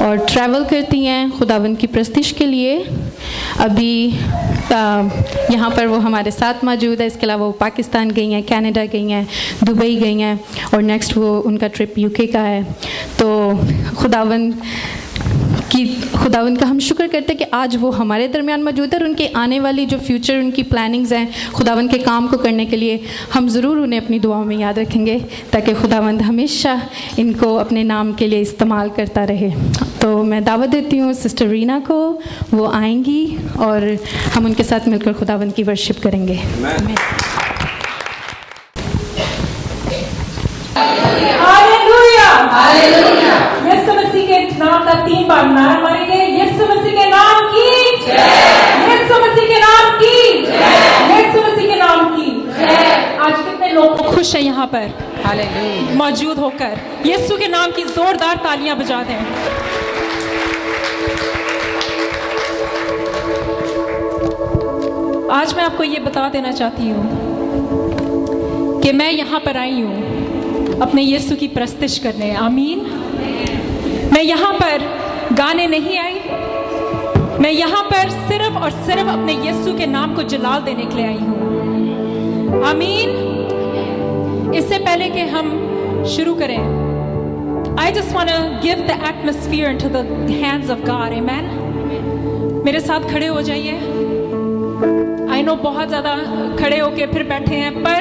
और ट्रैवल करती हैं खुदावंद की प्रस्तिश के लिए। अभी यहाँ पर वो हमारे साथ मौजूद है। इसके अलावा वो पाकिस्तान गई हैं, कनाडा गई हैं, दुबई गई हैं और नेक्स्ट वो उनका ट्रिप यूके का है। तो खुदावंद कि खुदावंद का हम शुक्र करते हैं कि आज वो हमारे दरमियान मौजूद है और उनकी आने वाली जो फ्यूचर उनकी प्लानिंग्स हैं खुदावंद के काम को करने के लिए हम ज़रूर उन्हें अपनी दुआओं में याद रखेंगे, ताकि खुदावंद हमेशा इनको अपने नाम के लिए इस्तेमाल करता रहे। तो मैं दावत देती हूँ सिस्टर रीना को, वो आएंगी और हम उनके साथ मिलकर खुदावंद की वर्शिप करेंगे। Hallelujah, hallelujah. यीशु मसीह के नाम का 3 बार नारा मारेंगे। यीशु मसीह के नाम की जय, यीशु मसीह के नाम की जय, यीशु मसीह के नाम की जय। आज कितने लोग खुश हैं यहाँ पर हालेलुया मौजूद होकर? यीशु के नाम की जोरदार तालियां बजा दें। आज मैं आपको ये बता देना चाहती हूँ कि मैं यहाँ पर आई हूँ अपने यीशु की प्रस्तुति करने। आमीन। मैं यहाँ पर गाने नहीं आई, मैं यहाँ पर सिर्फ और सिर्फ अपने यीशु के नाम को जलाल देने के लिए आई हूँ। आमीन। इससे पहले कि हम शुरू करें, I just want to give the atmosphere into the hands of God. Amen. मेरे साथ खड़े हो जाइए। आई नो बहुत ज़्यादा खड़े होके फिर बैठे हैं, पर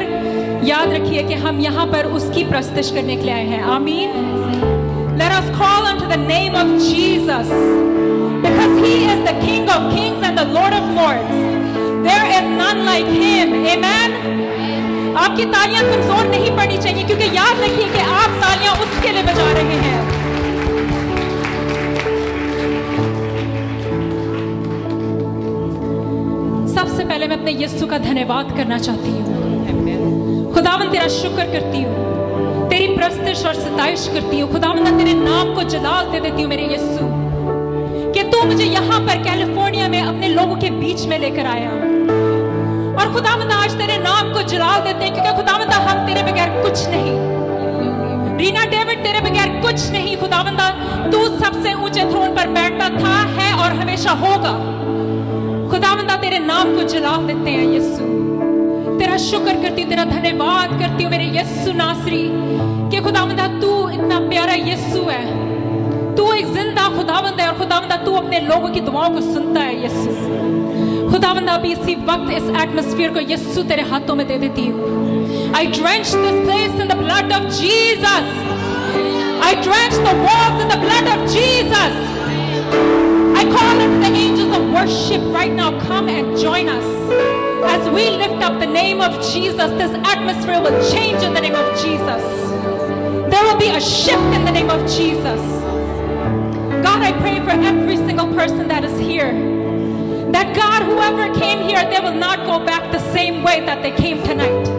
याद रखिए कि हम यहाँ पर उसकी प्रस्तुति करने के लिए आए हैं। आमीन। Let us call unto the name of Jesus, because He is the King of Kings and the Lord of Lords. There is none like Him. Amen. आपकी तालियां कमजोर नहीं पड़नी चाहिए, क्योंकि याद रखिए कि आप तालियां उसके लिए बजा रहे हैं। सबसे पहले मैं अपने यीशु का धन्यवाद करना चाहती हूँ। खुदावंद तेरा शुक्र करती हूँ, तेरी प्रस्तुति और सताइश करती हूँ। खुदावंद तेरे नाम को जलाल दे देती हूँ मेरे यीशु, कि तू मुझे यहाँ पर कैलिफोर्निया में अपने लोगों के बीच में लेकर आया। और खुदावंद आज तेरे नाम को जलाल देते हैं, क्योंकि खुदावंद हम तेरे बगैर कुछ नहीं। रीना डेविड तेरे बगैर कुछ नहीं। खुदावंद तू सबसे ऊंचे थ्रोन पर बैठा था, है और हमेशा होगा। खुदावंदा तेरे नाम को जलाल देते हैं यीशु। तेरा शुक्र करती हूँ, तेरा धन्यवाद करती हूँ मेरे यीशु नासरी, कि खुदावंदा तू इतना प्यारा यीशु है। तू एक जिंदा खुदावंद है और खुदावंदा तू अपने लोगों की दुआओं को सुनता है यीशु। खुदावंदा अभी इसी वक्त इस एटमॉस्फेयर को यीशु तेरे हाथों में दे देती हूँ। I drench this place in the blood of Jesus. I drench the walls in the blood of Jesus. I call unto the angels of worship right now, come and join us. As we lift up the name of Jesus, this atmosphere will change in the name of Jesus. There will be a shift in the name of Jesus. God, I pray for every single person that is here, that God, whoever came here, they will not go back the same way that they came tonight.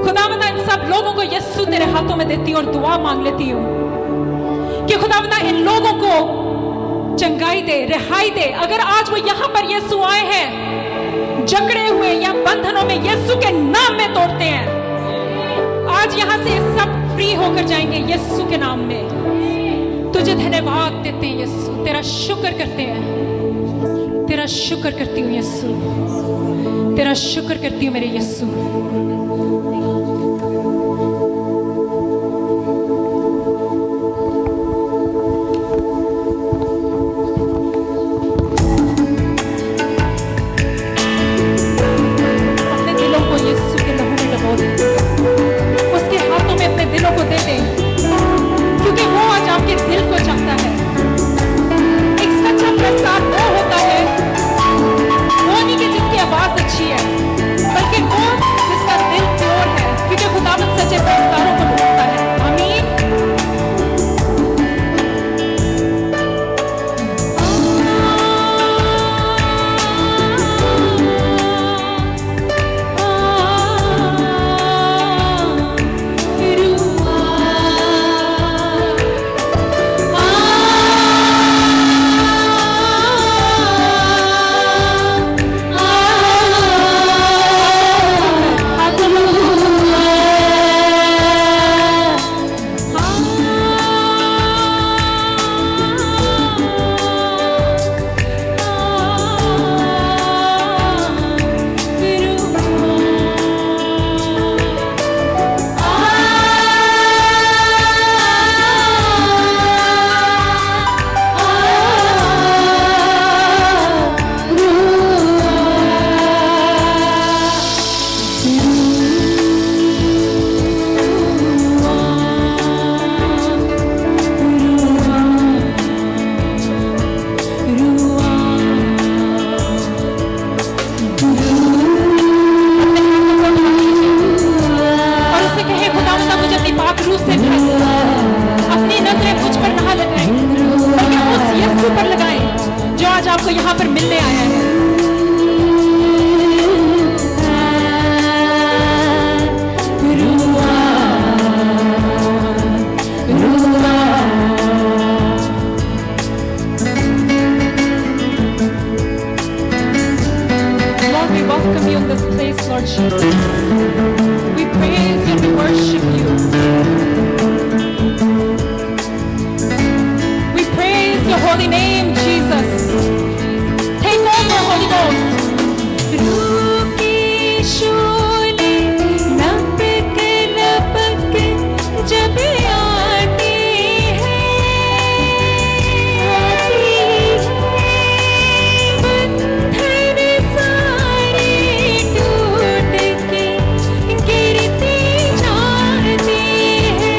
खुदावंदा इन सब लोगों को यीशु तेरे हाथों में देती हूँ और दुआ मांग लेती हूँ कि खुदावंदा इन लोगों को चंगाई दे, रिहाई दे। अगर आज वो यहाँ पर यीशु आए हैं जकड़े हुए या बंधनों में, यीशु के नाम में तोड़ते हैं। आज यहाँ से सब फ्री होकर जाएंगे यीशु के नाम में। तुझे धन्यवाद देते हैं यीशु, तेरा शुक्र करते हैं। तेरा शुक्र करती हूँ यीशु, तेरा शुक्र करती हूँ मेरे यीशु। अच्छी है, बल्कि वो जिसका दिल प्योर है, यहाँ पर मिलने आया है। Lord, we welcome you in this place, Lord Jesus. We praise you, we worship you. We praise your holy name, Jesus. Take over, Holy Ghost. जब आती है बंधन सारे टूट के गिरती जाती है।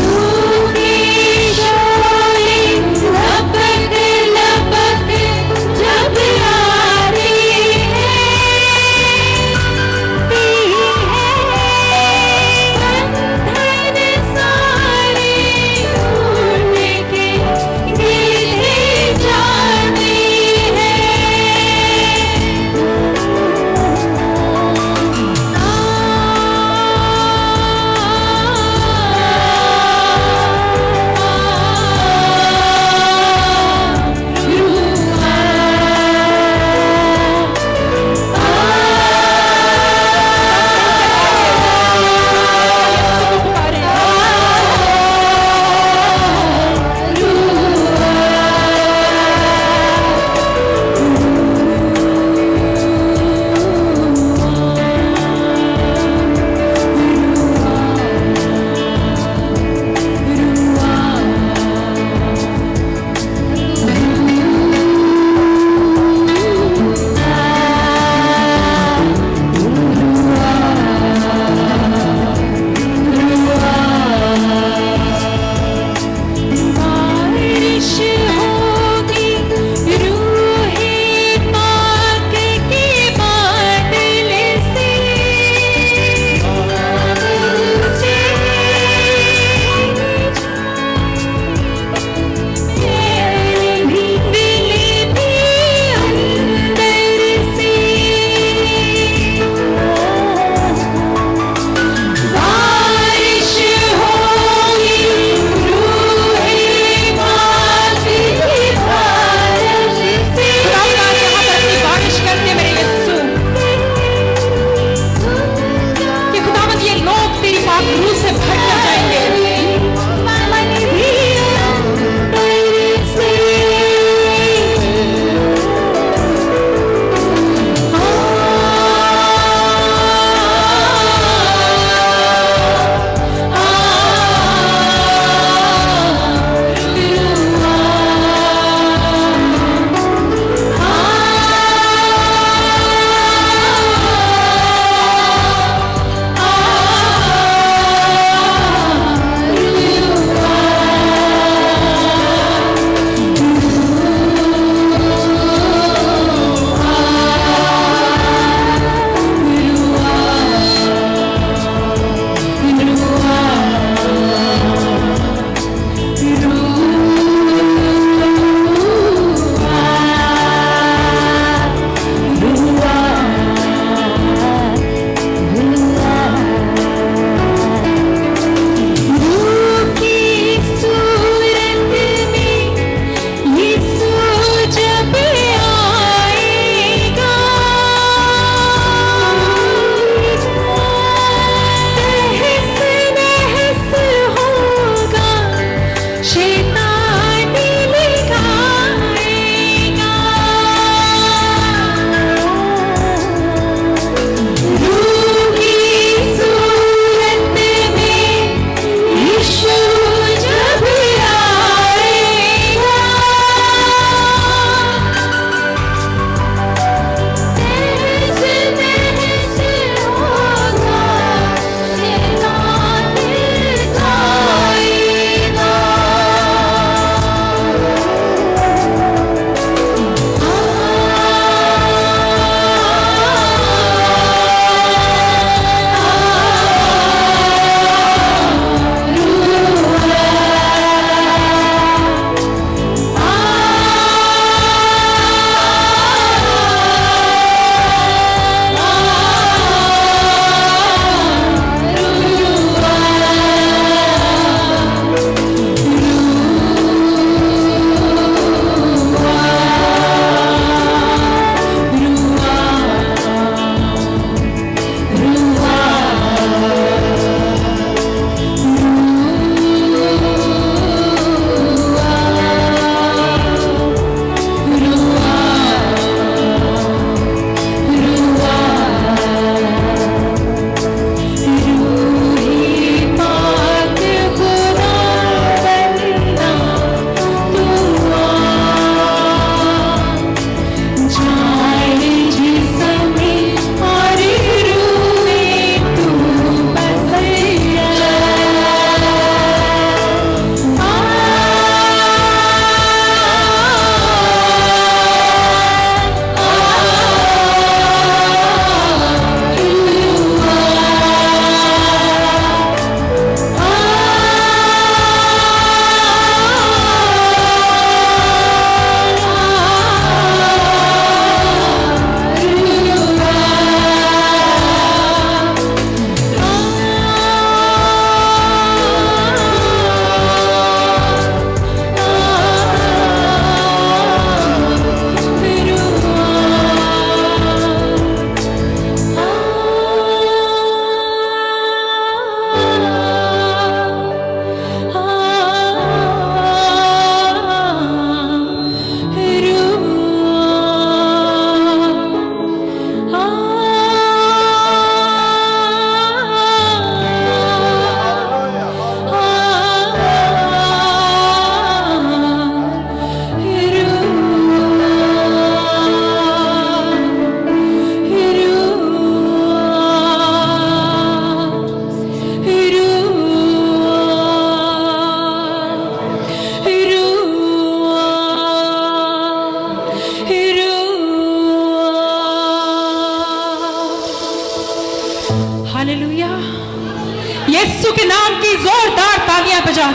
रूह की शोले लपक लपक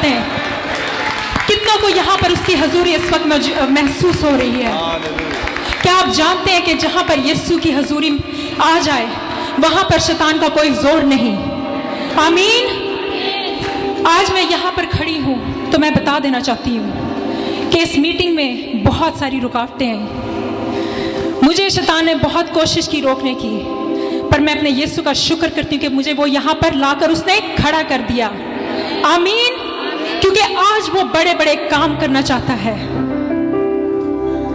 हैं? कितनों को यहाँ पर उसकी हजूरी इस वक्त महसूस हो रही है? क्या आप जानते हैं कि जहाँ पर यीशु की हजूरी आ जाए वहाँ पर शैतान का कोई जोर नहीं? आमीन। आज मैं यहाँ पर खड़ी हूँ तो मैं बता देना चाहती हूँ कि इस मीटिंग में बहुत सारी रुकावटें आई। मुझे शैतान ने बहुत कोशिश की रोकने की, पर मैं अपने यीशु का शुक्र करती हूँ कि मुझे वो यहाँ पर लाकर उसने खड़ा कर दिया। आमीन। क्योंकि आज वो बड़े बड़े काम करना चाहता है,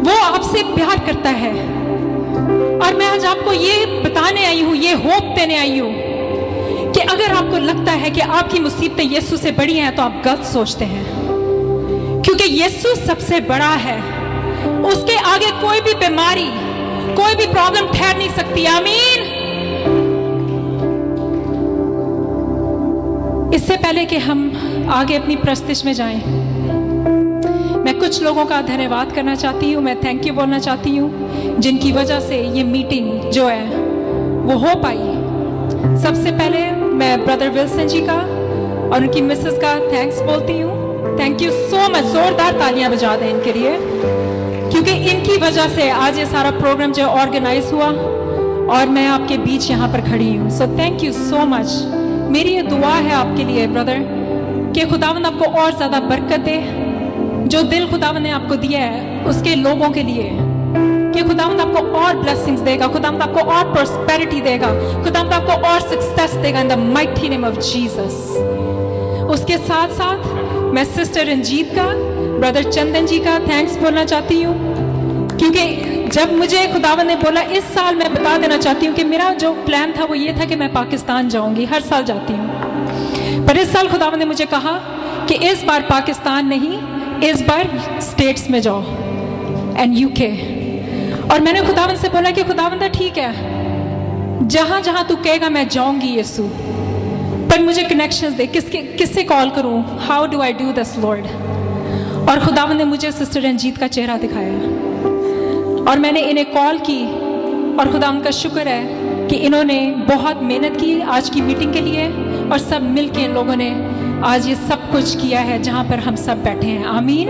वो आपसे प्यार करता है। और मैं आज आपको ये बताने आई हूँ, ये होप देने आई हूँ कि अगर आपको लगता है कि आपकी मुसीबतें यीशु से बड़ी हैं तो आप गलत सोचते हैं, क्योंकि यीशु सबसे बड़ा है। उसके आगे कोई भी बीमारी, कोई भी प्रॉब्लम ठहर नहीं सकती। आमीन। इससे पहले कि हम आगे अपनी प्रस्तुति में जाएं, मैं कुछ लोगों का धन्यवाद करना चाहती हूँ। मैं थैंक यू बोलना चाहती हूँ जिनकी वजह से ये मीटिंग जो है वो हो पाई। सबसे पहले मैं ब्रदर विल्सन जी का और उनकी मिसेस का थैंक्स बोलती हूँ। Thank you so much. जोरदार तालियां बजा दें इनके लिए, क्योंकि इनकी वजह से आज ये सारा प्रोग्राम जो ऑर्गेनाइज हुआ और मैं आपके बीच यहाँ पर खड़ी हूँ। So thank you so much. मेरी ये दुआ है आपके लिए ब्रदर कि खुदावंद आपको और ज़्यादा बरकत दे। जो दिल खुदावंद ने आपको दिया है उसके लोगों के लिए, कि खुदावंद आपको और ब्लेसिंग्स देगा, खुदावंद आपको और प्रॉस्पेरिटी देगा, खुदावंद आपको और सक्सेस देगा in the mighty name of Jesus. उसके साथ साथ मैं सिस्टर रंजीत का, ब्रदर चंदन जी का थैंक्स बोलना चाहती हूँ, क्योंकि जब मुझे खुदावंद ने बोला इस साल, मैं बता देना चाहती हूँ कि मेरा जो प्लान था वो ये था कि मैं पाकिस्तान जाऊँगी। हर साल जाती हूँ, पर इस साल खुदावंद ने मुझे कहा कि इस बार पाकिस्तान नहीं, इस बार स्टेट्स में जाओ एंड यूके। और मैंने खुदावंद से बोला कि खुदावंद ठीक है, जहाँ जहाँ तू कहेगा मैं जाऊँगी यीशु, पर मुझे कनेक्शंस दे, किससे कॉल करूँ, how do I do this Lord. और खुदावंद ने मुझे सिस्टर रंजीत का चेहरा दिखाया और मैंने इन्हें कॉल की, और खुदावंद का शुक्र है कि इन्होंने बहुत मेहनत की आज की मीटिंग के लिए, और सब मिलके इन लोगों ने आज ये सब कुछ किया है जहाँ पर हम सब बैठे हैं। आमीन।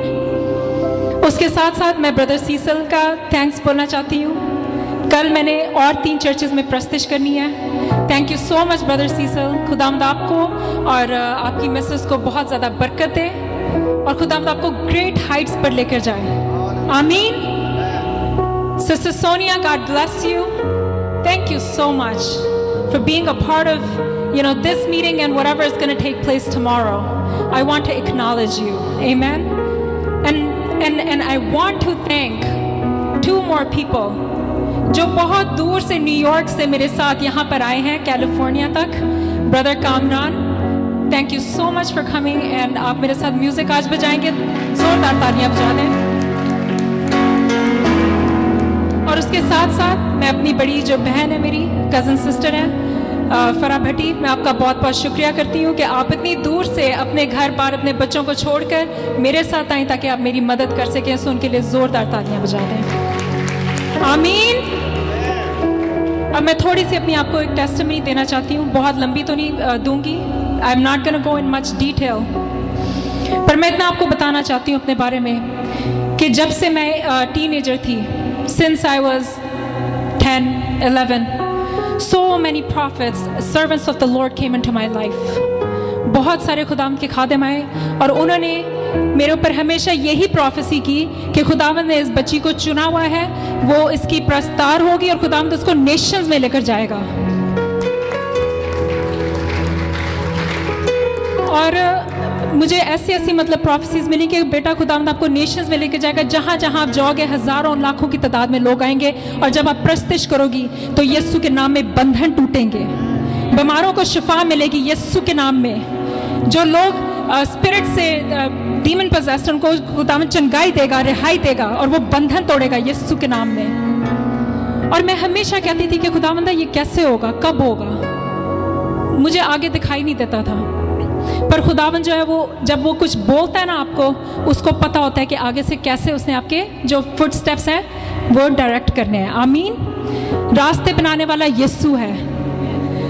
उसके साथ साथ मैं ब्रदर सीसल का थैंक्स बोलना चाहती हूँ। कल मैंने और 3 चर्चेज में प्रस्तुति करनी है। Thank you so much brother sisal. खुदावंद आपको और आपकी मिसेस को बहुत ज़्यादा बरकत दे, और खुदावंद आपको ग्रेट हाइट्स पर लेकर जाए। आमीन। Sister Sonia, God bless you. Thank you so much for being a part of, this meeting and whatever is going to take place tomorrow. I want to acknowledge you. Amen. And I want to thank 2 more people जो बहुत दूर से न्यूयॉर्क से मेरे साथ यहाँ पर आए हैं, कैलिफोर्निया तक। Brother Kamran, thank you so much for coming, and आप मेरे साथ म्यूजिक आज बजाएंगे। जोरदार तालियां बजा दें। और उसके साथ साथ मैं अपनी बड़ी जो बहन है, मेरी कज़न सिस्टर है फरा भट्टी, मैं आपका बहुत बहुत शुक्रिया करती हूँ कि आप इतनी दूर से अपने घर बार, अपने बच्चों को छोड़कर मेरे साथ आई ताकि आप मेरी मदद कर सकें। सो उनके लिए ज़ोरदार तालियां बजा दें। आमीन। अब मैं थोड़ी सी अपनी आपको एक टेस्टिमनी देना चाहती हूँ, बहुत लंबी तो नहीं दूंगी। I am not gonna go in much detail, पर मैं इतना आपको बताना चाहती हूँ अपने बारे में कि जब से मैं टीनेजर थी, since I was 10, 11, so many prophets, servants of the Lord came into my life. बहुत सारे खुदावंद के खादिम आए और उन्होंने मेरे ऊपर हमेशा यही प्रोफेसी की कि खुदावंद ने इस बच्ची को चुना हुआ है, वो इसकी प्रस्तार होगी और खुदावंद उसको नेशंस में लेकर जाएगा। और मुझे ऐसी मतलब प्रोफेसीज मिली कि बेटा खुदावंद आपको नेशंस में लेके जाएगा, जहाँ जहाँ आप जाओगे हजारों लाखों की तादाद में लोग आएंगे, और जब आप प्रस्तुति करोगी तो यीशु के नाम में बंधन टूटेंगे, बीमारों को शिफा मिलेगी यीशु के नाम में। जो लोग स्पिरिट से डीमन पोजेस्ड, उनको खुदावंद चंगाई देगा, रिहाई देगा, और वो बंधन तोड़ेगा यीशु के नाम में। और मैं हमेशा कहती थी कि खुदावंद ये कैसे होगा, कब होगा, मुझे आगे दिखाई नहीं देता था, पर खुदावंद जो है वो जब वो कुछ बोलता है ना, आपको उसको पता होता है कि आगे से कैसे उसने आपके जो फुट स्टेप्स हैं वो डायरेक्ट करने हैं। आमीन। रास्ते बनाने वाला यीशु है।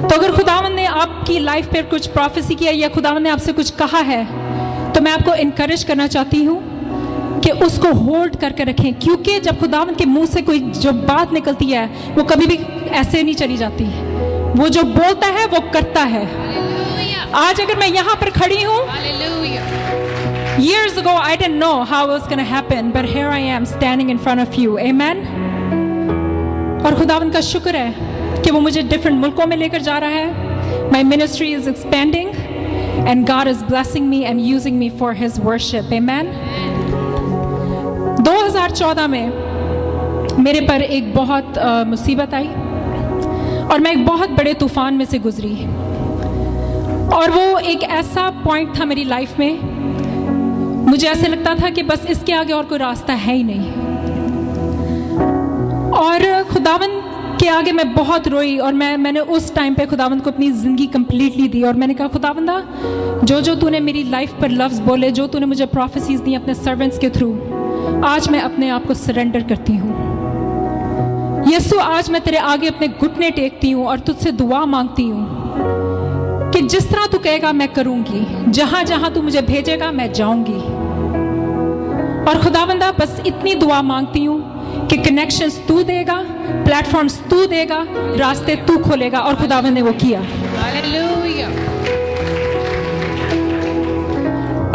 तो अगर खुदावंद ने आपकी लाइफ पर कुछ प्रोफेसी किया या खुदावंद ने आपसे कुछ कहा है, तो मैं आपको इनकरेज करना चाहती हूँ कि उसको होल्ड करके रखें, क्योंकि जब खुदावंद के मुंह से कोई जो बात निकलती है वो कभी भी ऐसे नहीं चली जाती। वो जो बोलता है वो करता है। आज अगर मैं यहाँ पर खड़ी हूँ, years ago I didn't know how it was going to happen, but here I am standing in front of you. Amen. और खुदावंद का शुक्र है कि वो मुझे डिफरेंट मुल्कों में लेकर जा रहा है। My ministry is expanding and God is blessing me and using me for His worship. Amen. 2014 में मेरे पर एक बहुत मुसीबत आई और मैं एक बहुत बड़े तूफान में से गुजरी, और वो एक ऐसा पॉइंट था मेरी लाइफ में, मुझे ऐसे लगता था कि बस इसके आगे और कोई रास्ता है ही नहीं। और खुदावंद के आगे मैं बहुत रोई, और मैंने उस टाइम पे खुदावंद को अपनी ज़िंदगी कंप्लीटली दी, और मैंने कहा खुदावंदा, जो तूने मेरी लाइफ पर लफ्ज़ बोले, जो तूने मुझे प्रोफेसीज दी अपने सर्वेंट्स के थ्रू, आज मैं अपने आप को सरेंडर करती हूँ। यीशु, आज मैं तेरे आगे अपने घुटने टेकती हूँ और तुझसे दुआ मांगती हूँ कि जिस तरह तू कहेगा मैं करूँगी, जहाँ जहाँ तू मुझे भेजेगा मैं जाऊँगी। और खुदावंदा, बस इतनी दुआ मांगती हूँ कि कनेक्शंस तू देगा, प्लेटफॉर्म्स तू देगा, रास्ते तू खोलेगा, और खुदावंद ने वो किया।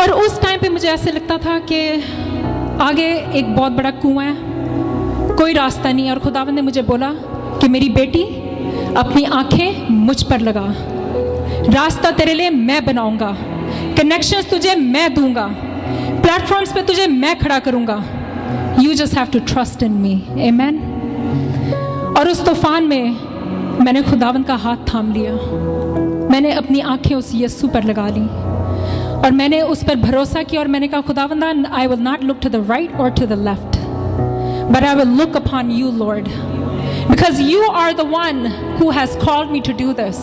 और उस टाइम पे मुझे ऐसे लगता था कि आगे एक बहुत बड़ा कुआं है, कोई रास्ता नहीं। और खुदावंद ने मुझे बोला कि मेरी बेटी, अपनी आंखें मुझ पर लगा, रास्ता तेरे लिए मैं बनाऊंगा, कनेक्शंस तुझे मैं दूंगा, प्लेटफॉर्म्स पे तुझे मैं खड़ा करूंगा। You just have to trust in me. Amen. और उस तूफान में मैंने खुदावंद का हाथ थाम लिया, मैंने अपनी आंखें उस यीशु पर लगा ली, और मैंने उस पर भरोसा किया, और मैंने कहा खुदावंदा, I will not look to the right or to the left, but I will look upon you, Lord, because you are the one who has called me to do this.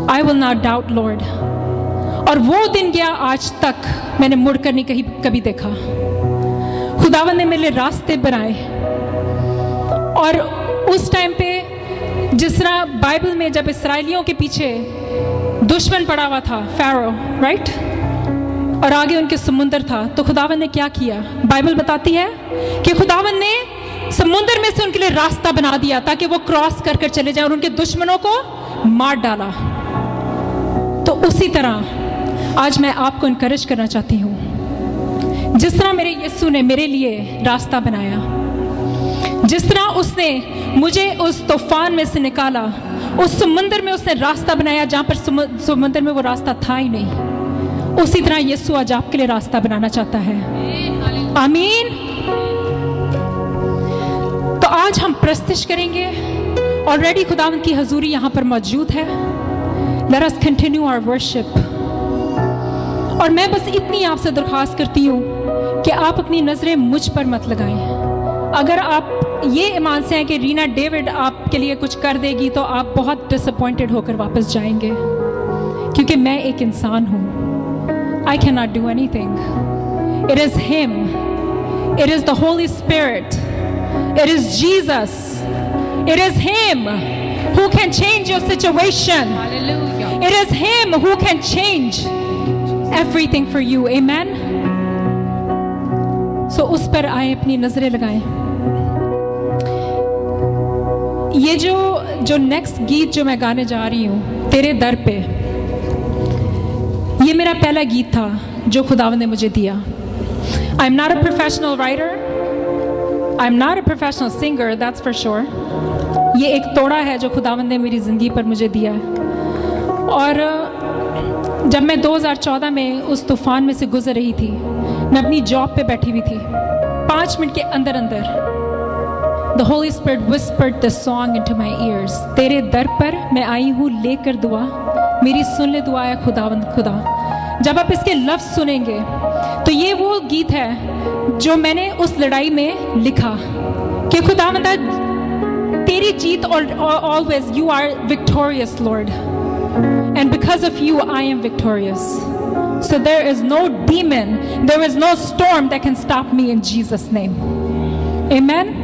I will not doubt, Lord. और वो दिन गया, आज तक मैंने मुड़कर नहीं कभी देखा। खुदावंद ने मेरे लिए रास्ते बनाए। और उस टाइम पे जिस तरह बाइबल में जब इस्राएलियों के पीछे दुश्मन पड़ा हुआ था, फ़ारो, राइट, और आगे उनके समुंदर था, तो खुदावंद ने क्या किया? बाइबल बताती है कि खुदावंद ने समुंदर में से उनके लिए रास्ता बना दिया ताकि वो क्रॉस कर चले जाएं, और उनके दुश्मनों को मार डाला। तो उसी तरह आज मैं आपको इनकरेज करना चाहती हूँ, जिस तरह मेरे यीशु ने मेरे लिए रास्ता बनाया, जिस तरह उसने मुझे उस तूफान में से निकाला, उस समुंदर में उसने रास्ता बनाया जहाँ पर समुंदर में वो रास्ता था ही नहीं, उसी तरह यीशु आज आपके लिए रास्ता बनाना चाहता है। आमीन। तो आज हम प्रस्तिश करेंगे। ऑलरेडी खुदावंद की हजूरी यहाँ पर मौजूद है। Let us continue our worship. और मैं बस इतनी आपसे दरख्वास्त करती हूँ कि आप अपनी नजरें मुझ पर मत लगाएं। अगर आप ये ईमान से हैं कि रीना डेविड आपके लिए कुछ कर देगी, तो आप बहुत डिसअपॉइंटेड होकर वापस जाएंगे, क्योंकि मैं एक इंसान हूँ। I can not do anything. It is him, it is the Holi spirit, it is Jesus, it is him who can change your situation. Hallelujah. It is him who can change everything for you. Amen. So उस पर आए, अपनी नजरें लगाएं। ये जो नेक्स्ट गीत जो मैं गाने जा रही हूँ, तेरे दर पे, ये मेरा पहला गीत था जो खुदावंद ने मुझे दिया। I am not a professional writer, I am not a professional singer, that's for sure. ये एक तोड़ा है जो खुदावंद ने मेरी ज़िंदगी पर मुझे दिया है। और जब मैं 2014 में उस तूफान में से गुजर रही थी, मैं अपनी जॉब पे बैठी हुई थी, 5 मिनट के अंदर अंदर The Holy Spirit whispered this song into my ears. तेरे दर पर मैं आई हूँ लेकर दुआ, मेरी सुन ले दुआ है खुदावंद खुदा। जब आप इसके लफ्ज़ सुनेंगे तो ये वो गीत है जो मैंने उस लड़ाई में लिखा कि खुदावंद तेरी जीत, always you are victorious, Lord, and because of you I am victorious. So there is no demon, there is no storm that can stop me in Jesus name. Amen.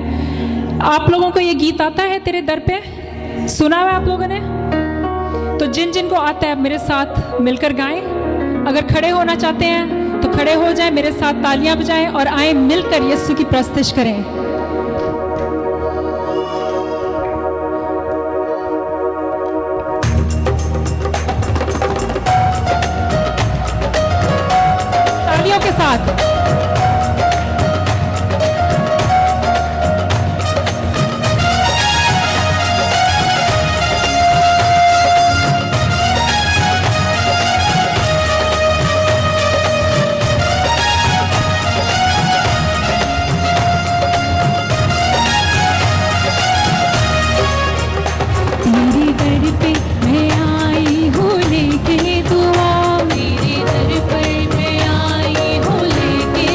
आप लोगों को ये गीत आता है तेरे दर पे? सुना हुआ आप लोगों ने? तो जिन जिन को आता है मेरे साथ मिलकर गाएं। अगर खड़े होना चाहते हैं तो खड़े हो जाएं, मेरे साथ तालियां बजाएं और आए मिलकर यीशु की प्रस्तुति करें। तालियों के साथ मेरे दर पे मैं आई हूँ लेके दुआ, मेरे दर पर मैं आई हूँ लेके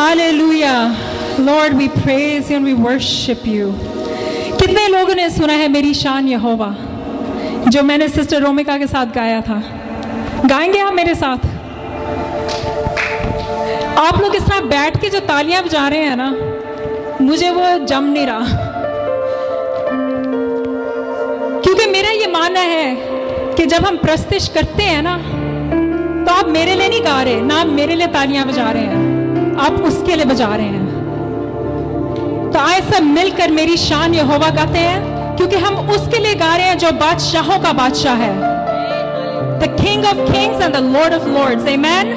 Hallelujah. Lord, we praise you and we worship you. कितने लोगों ने सुना है मेरी शान यहोवा, जो मैंने सिस्टर रोमिका के साथ गाया था? गाएंगे आप मेरे साथ? आप लोग इस तरह बैठ के जो तालियां बजा रहे हैं ना, मुझे वो जम नहीं रहा, क्योंकि मेरा ये मानना है कि जब हम प्रस्तुत करते हैं ना, तो आप मेरे लिए नहीं गा रहे, ना आप मेरे लिए तालियां बजा रहे हैं, आप उसके लिए बजा रहे हैं। तो आए सब मिलकर मेरी शान यहोवा गाते हैं, क्योंकि हम उसके लिए गा रहे हैं जो बादशाहों का बादशाह है, The King of Kings and the Lord of Lords. Amen.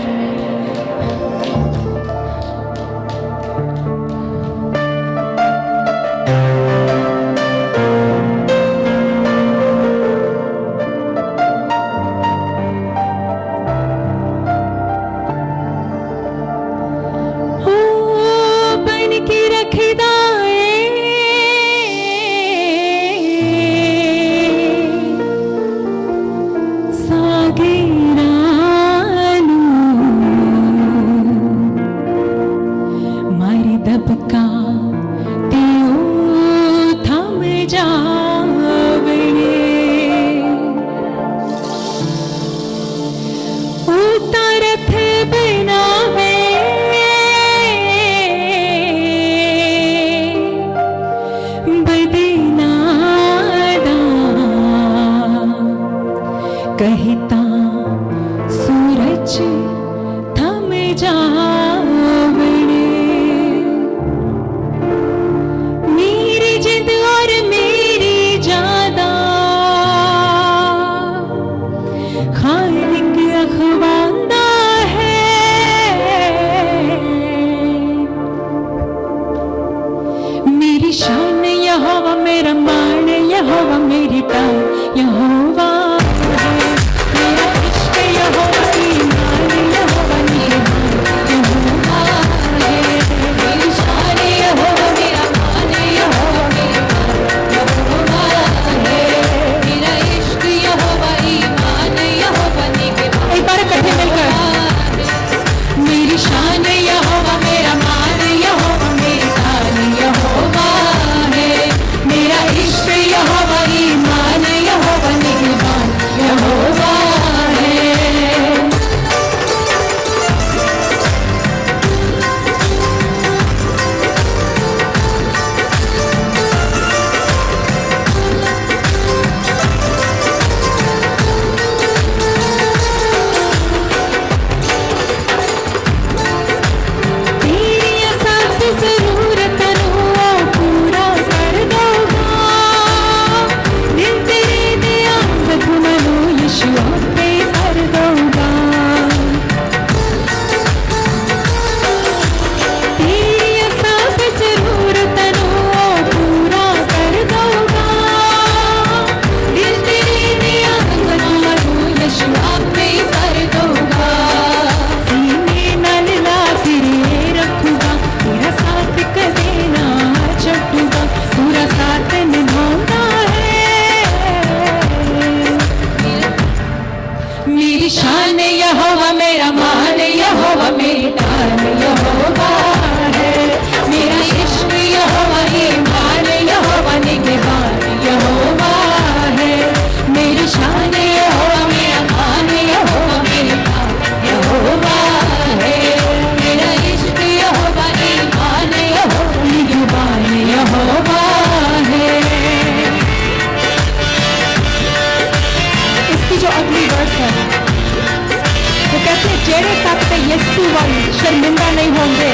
शर्मिंदा नहीं होंगे,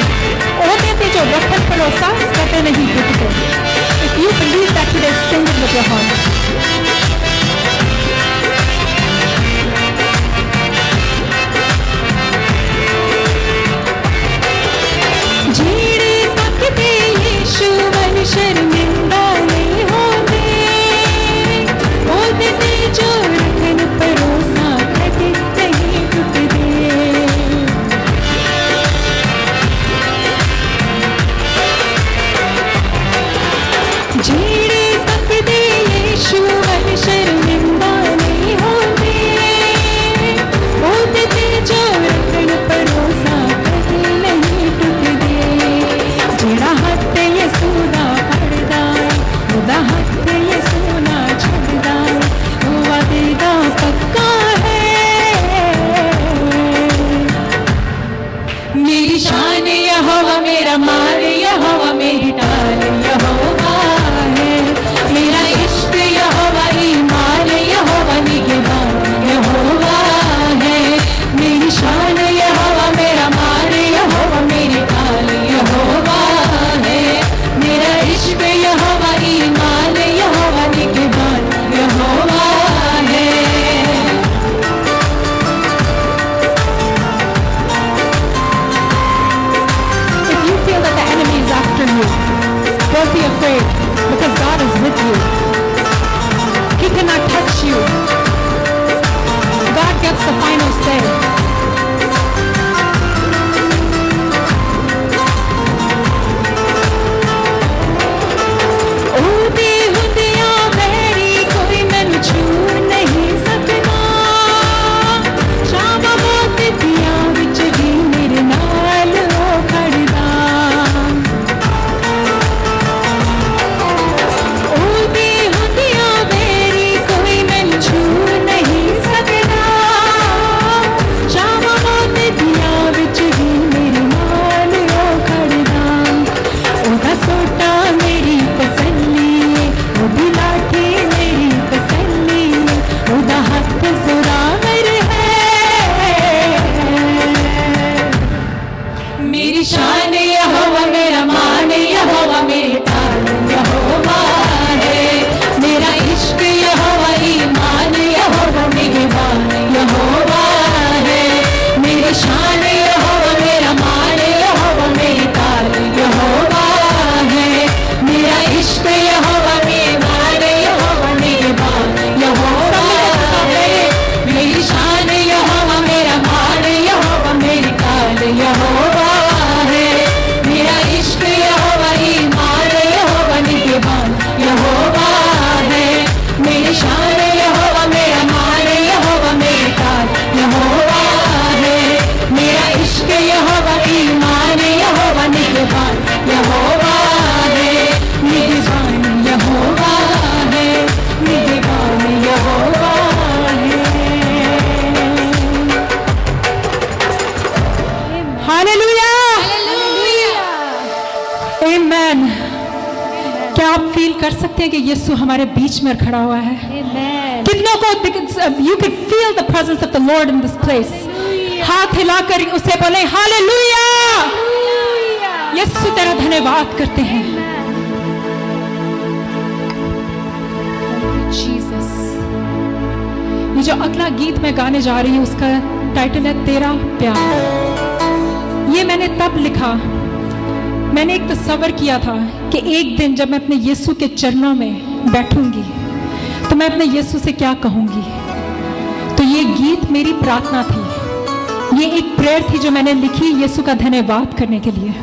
ओहदे ते जो रखन भरोसा कदे नहीं टूटते। If you believe that today, sing it with your heart. जेड़े तकदे यीशु वन शर्मिंदा नहीं होंगे, ओहदे ते जो रखन भरोसा कदे नहीं टूटते। जेड़े तकदे यीशु on you. Don't be afraid, because God is with you. He cannot touch you. God gets the final say. ਉਹਦੀ ਹੁੰਦਿਆਂ ਮੇਰੀ ਕੋਈ ਮੈਨੂੰ ਛੂ ਨਹੀਂ ਸਕਦਾ ਸ਼ਾਮਾਂ ਮੋਤੀਆਂ ਵਿੱਚ ਵੀ ਮੇਰੇ ਨਾਲ ਉਹ ਖੜਦਾ ਉਹਦੀ ਹੁੰਦਿਆਂ ਮੇਰੀ ਕੋਈ ਮੈਨੂੰ ਛੂ ਨਹੀਂ ਸਕਦਾ ਸ਼ਾਮਾਂ ਮੋਤੀਆਂ ਵਿੱਚ ਵੀ ਮੇਰੇ ਨਾਲ ਉਹ ਖੜਦਾ ਉਹਦਾ ਸੋਟਾ ਮੇਰੀ ਤਸੱਲੀ ਏ ਉਹਦੀ ਲਾਠੀ ਮੇਰੀ ਤਸੱਲੀ ਏ ਉਹਦਾ ਹੱਥ ਜ਼ੋਰਾਵਰ ਹੈ मेरी शान यहोवा मेरा मान यहोवा मेरी तान यहोवा है मेरा इश्क यहोवा ईमान यहोवा निगहबान यहोवा है मेरी शान यहोवा मेरा मान यहोवा मेरी तान यहोवा है मेरा इश्क यहोवा ईमान यहोवा निगहबान यहोवा है मेरी शान यहोवा मेरा मान यहोवा मेरी तान यहोवा है मेरा इश्क यहोवा ईमान यहोवा निगहबान यहोवा है मेरी शान यहोवा मेरा मान यहोवा मेरी तान यहोवा है मेरा इश्क यहोवा ईमान यहोवा निगहबान यहोवा है निगहबान यहोवा है निगहबान यहोवा है हालेलुया आमेन। क्या आप फील कर सकते हैं कि यीशु हमारे बीच में खड़ा हुआ है? कितनों को you can feel the presence of the Lord in this place. हाथ हिलाकर उसे बोले हालेलुया। यीशु तेरा धन्यवाद करते हैं। जीसस। ये जो अगला गीत मैं गाने जा रही हूँ उसका टाइटल है तेरा प्यार। ये मैंने तब लिखा, मैंने एक तस्वर किया था कि एक दिन जब मैं अपने यीशु के चरणों में बैठूंगी तो मैं अपने यीशु से क्या कहूंगी। तो ये गीत मेरी प्रार्थना थी, ये एक प्रेयर थी जो मैंने लिखी यीशु का धन्यवाद करने के लिए।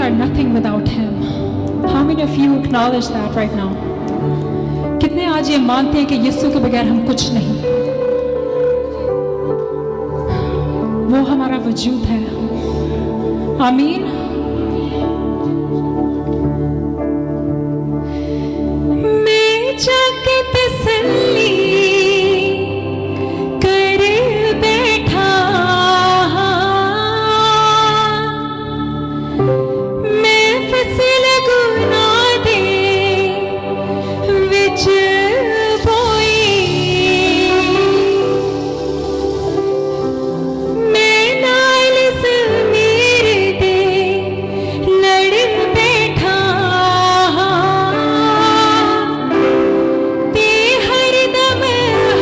are nothing without Him. How many of you acknowledge that right now? कितने आज ये मानते हैं कि यीशु के बगैर हम कुछ नहीं, वो हमारा वजूद है। आमीन। मैं जाके तसल्ली कर बैठा, मैं फसल गुनाह दे विच बोई, मैं नाल समीर दे लड़ बैठा, ते हरदम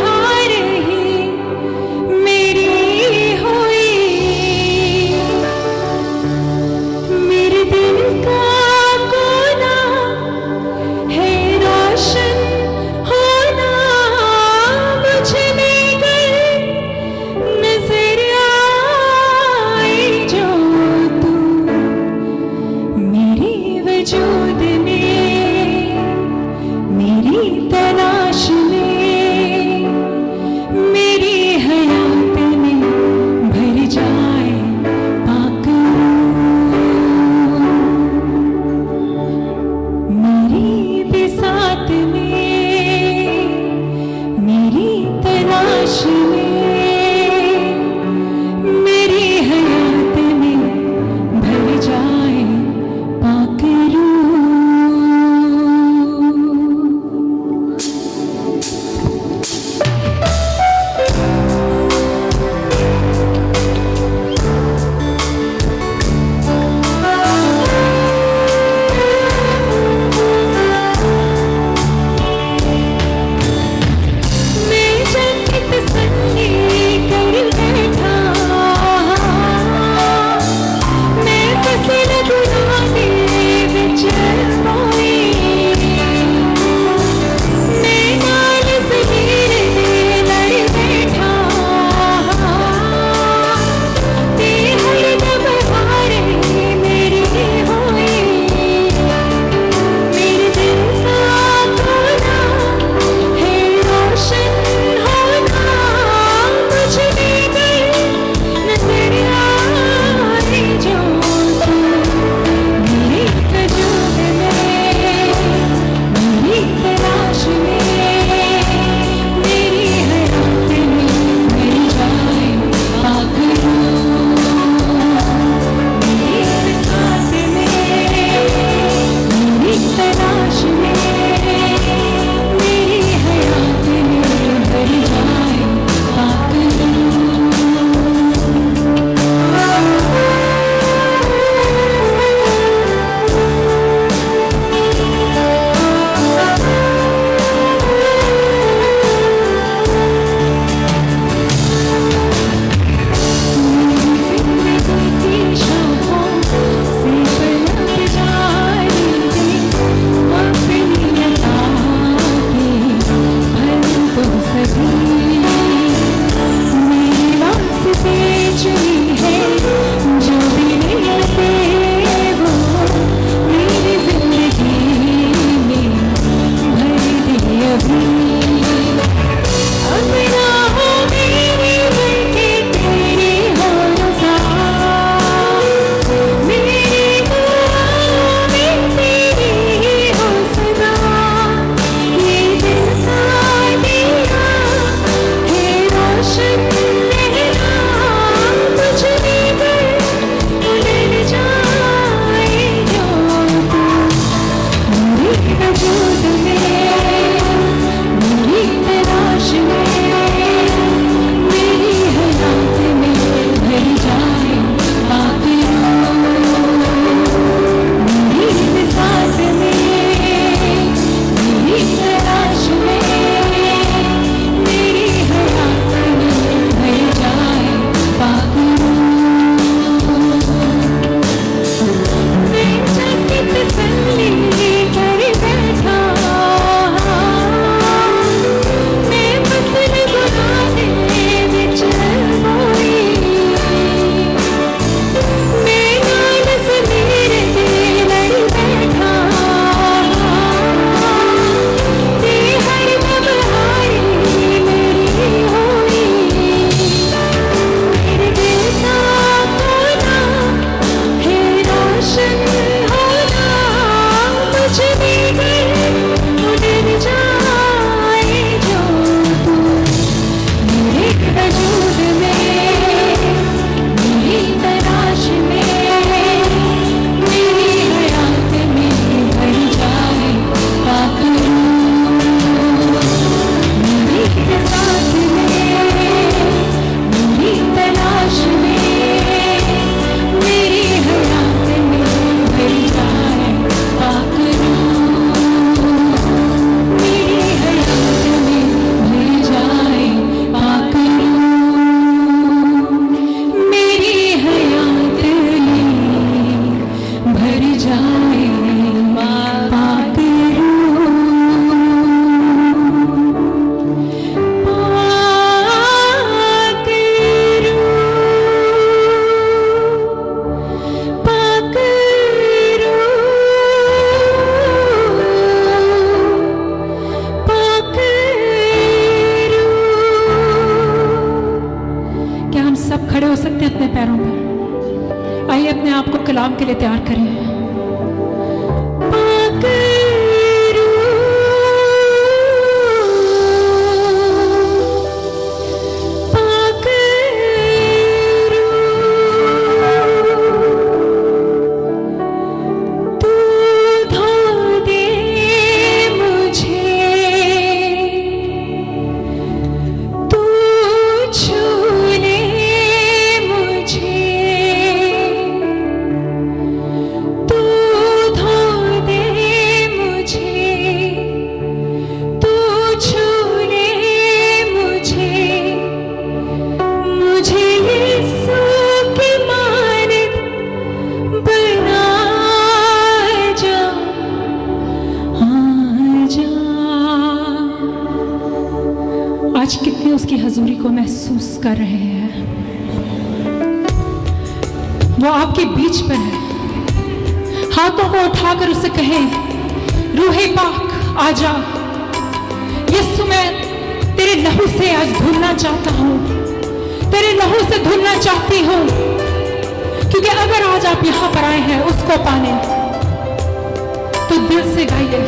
हार ही मेरी हुई, मेरे दिल का कोना है रोशन होना, मुझ में गर नजर आए जो तू, मेरे वजूद में, मेरी तलाश में, मेरी हयात में भर जाए पाक रूह, मेरी बिसात में, मेरी तलाश में, मेरी हयात में भर जाए पाक रूह। मैं जाके तसल्ली कर बैठा, मैं फसल गुनाह दे विच बोई, मैं नाल ज़मीर दे लड़ बैठा, ते हरदम हार ही मेरी होई, मेरे दिल का कोना है रोशन होना, मुझ में गर नजर आए जो तू, मेरे वजूद में, कलाम के लिए तैयार करें। आज कितने उसकी हजूरी को महसूस कर रहे हैं। वो आपके बीच पर है। हाथों को उठाकर उसे कहें, रूहे पाक आजा, यीशु मैं तेरे लहू से आज धुलना चाहता हूं, तेरे लहू से धुलना चाहती हूं। क्योंकि अगर आज आप यहां पर आए हैं उसको पाने, तो दिल से गाइए,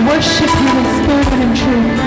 worship him in spirit and in truth.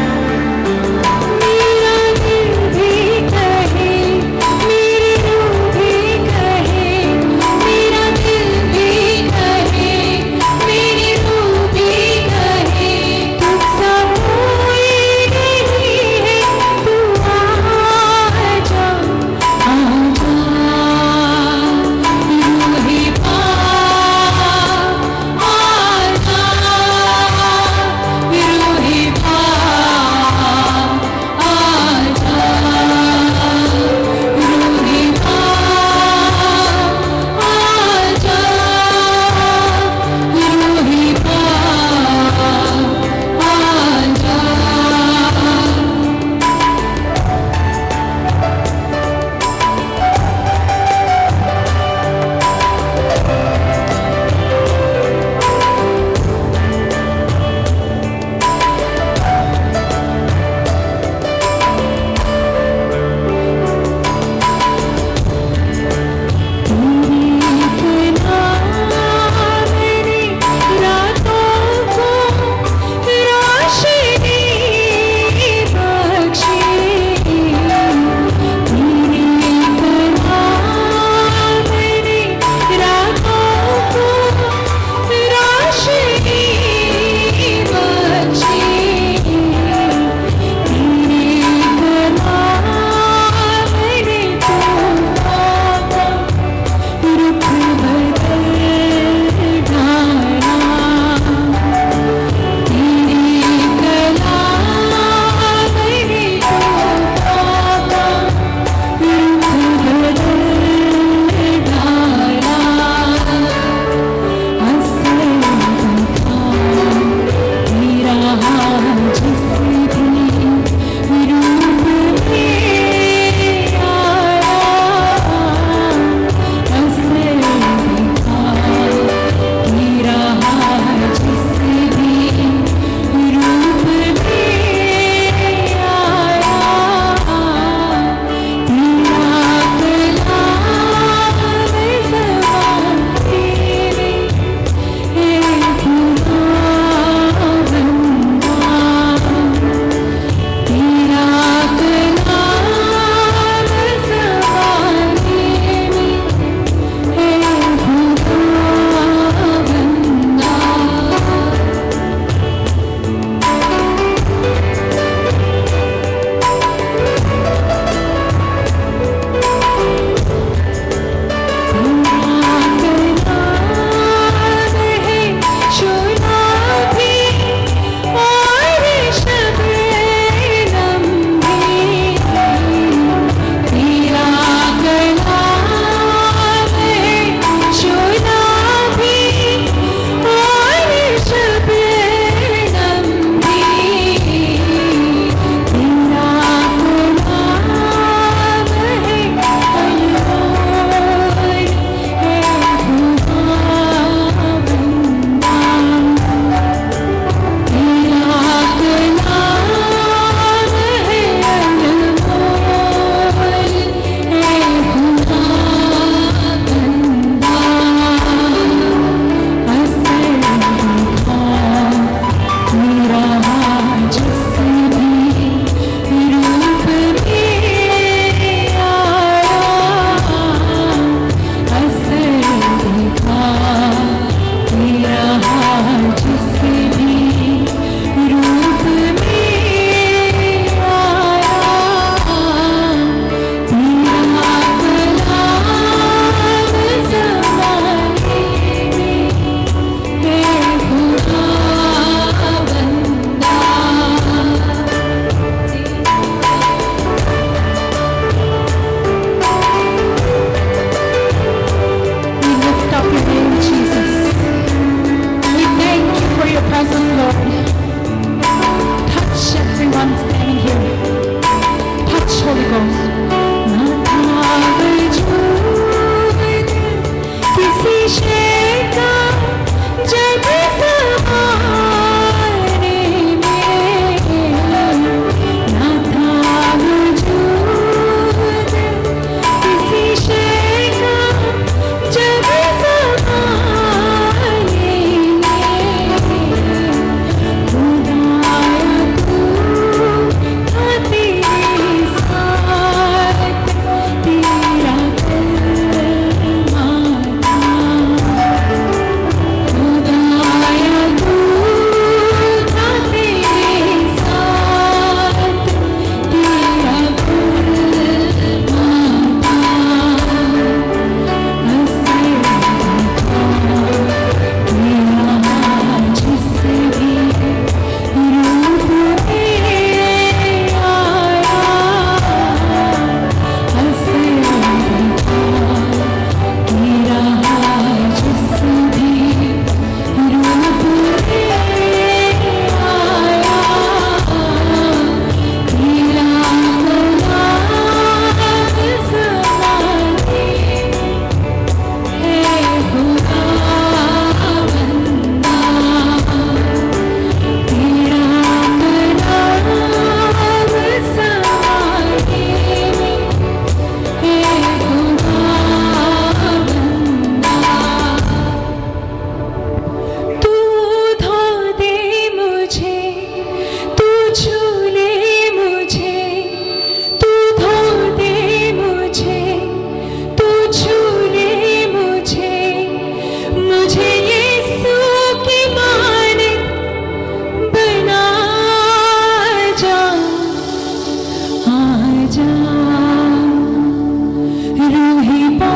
Ruhi पा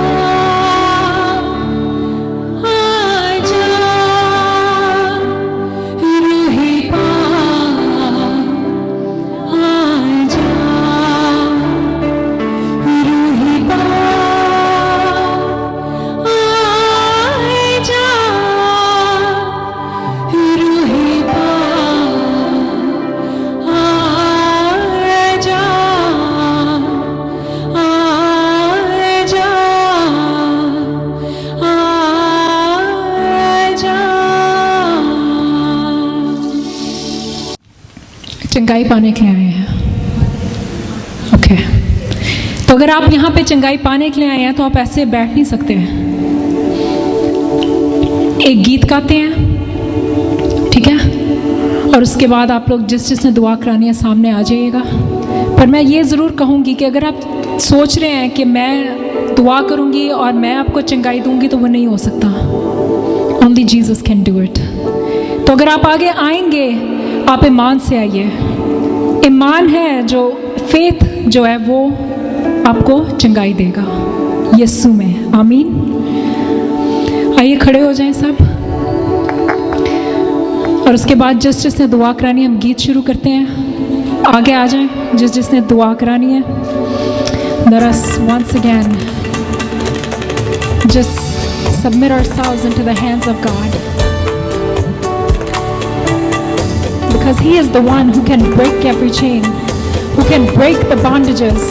आजा, रूही पा आजा, रूही पा आजा, रूही पा आजा, आजा, आजा। चंगाई पाने के लिए आए हैं। ओके, तो अगर आप यहाँ पे चंगाई पाने के लिए आए हैं तो आप ऐसे बैठ नहीं सकते हैं। एक गीत गाते हैं, ठीक है, और उसके बाद आप लोग जिसने दुआ करानी है सामने आ जाइएगा। पर मैं ये ज़रूर कहूँगी कि अगर आप सोच रहे हैं कि मैं दुआ करूँगी और मैं आपको चंगाई दूँगी तो वो नहीं हो सकता। Only Jesus can do it. तो अगर आप आगे आएंगे, आप ईमान से आइए। ईमान है जो फेथ जो है वो आपको चंगाई देगा यीशु में। आमीन। आइए खड़े हो जाएं सब, और उसके बाद जिसने दुआ करानी है हम गीत शुरू करते हैं। आगे आ जाएं जिसने दुआ करानी है। Let us once again just submit ourselves into the hands of God, because He is the one who can break every chain, who can break the bondages.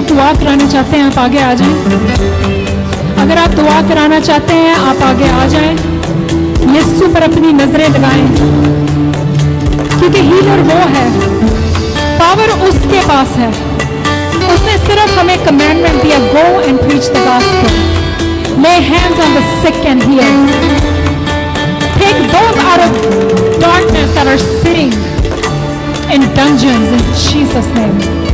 दुआ कराना चाहते हैं आप आगे आ जाएं। अगर आप दुआ कराना चाहते हैं आप आगे आ जाएं। यीशु पर अपनी नजरें लगाएं, क्योंकि हीलर वो है, पावर उसके पास है। उसने सिर्फ हमें कमांडमेंट दिया, go and preach the gospel, lay hands on the sick and heal, take those out of darkness that are dungeons in Jesus' name.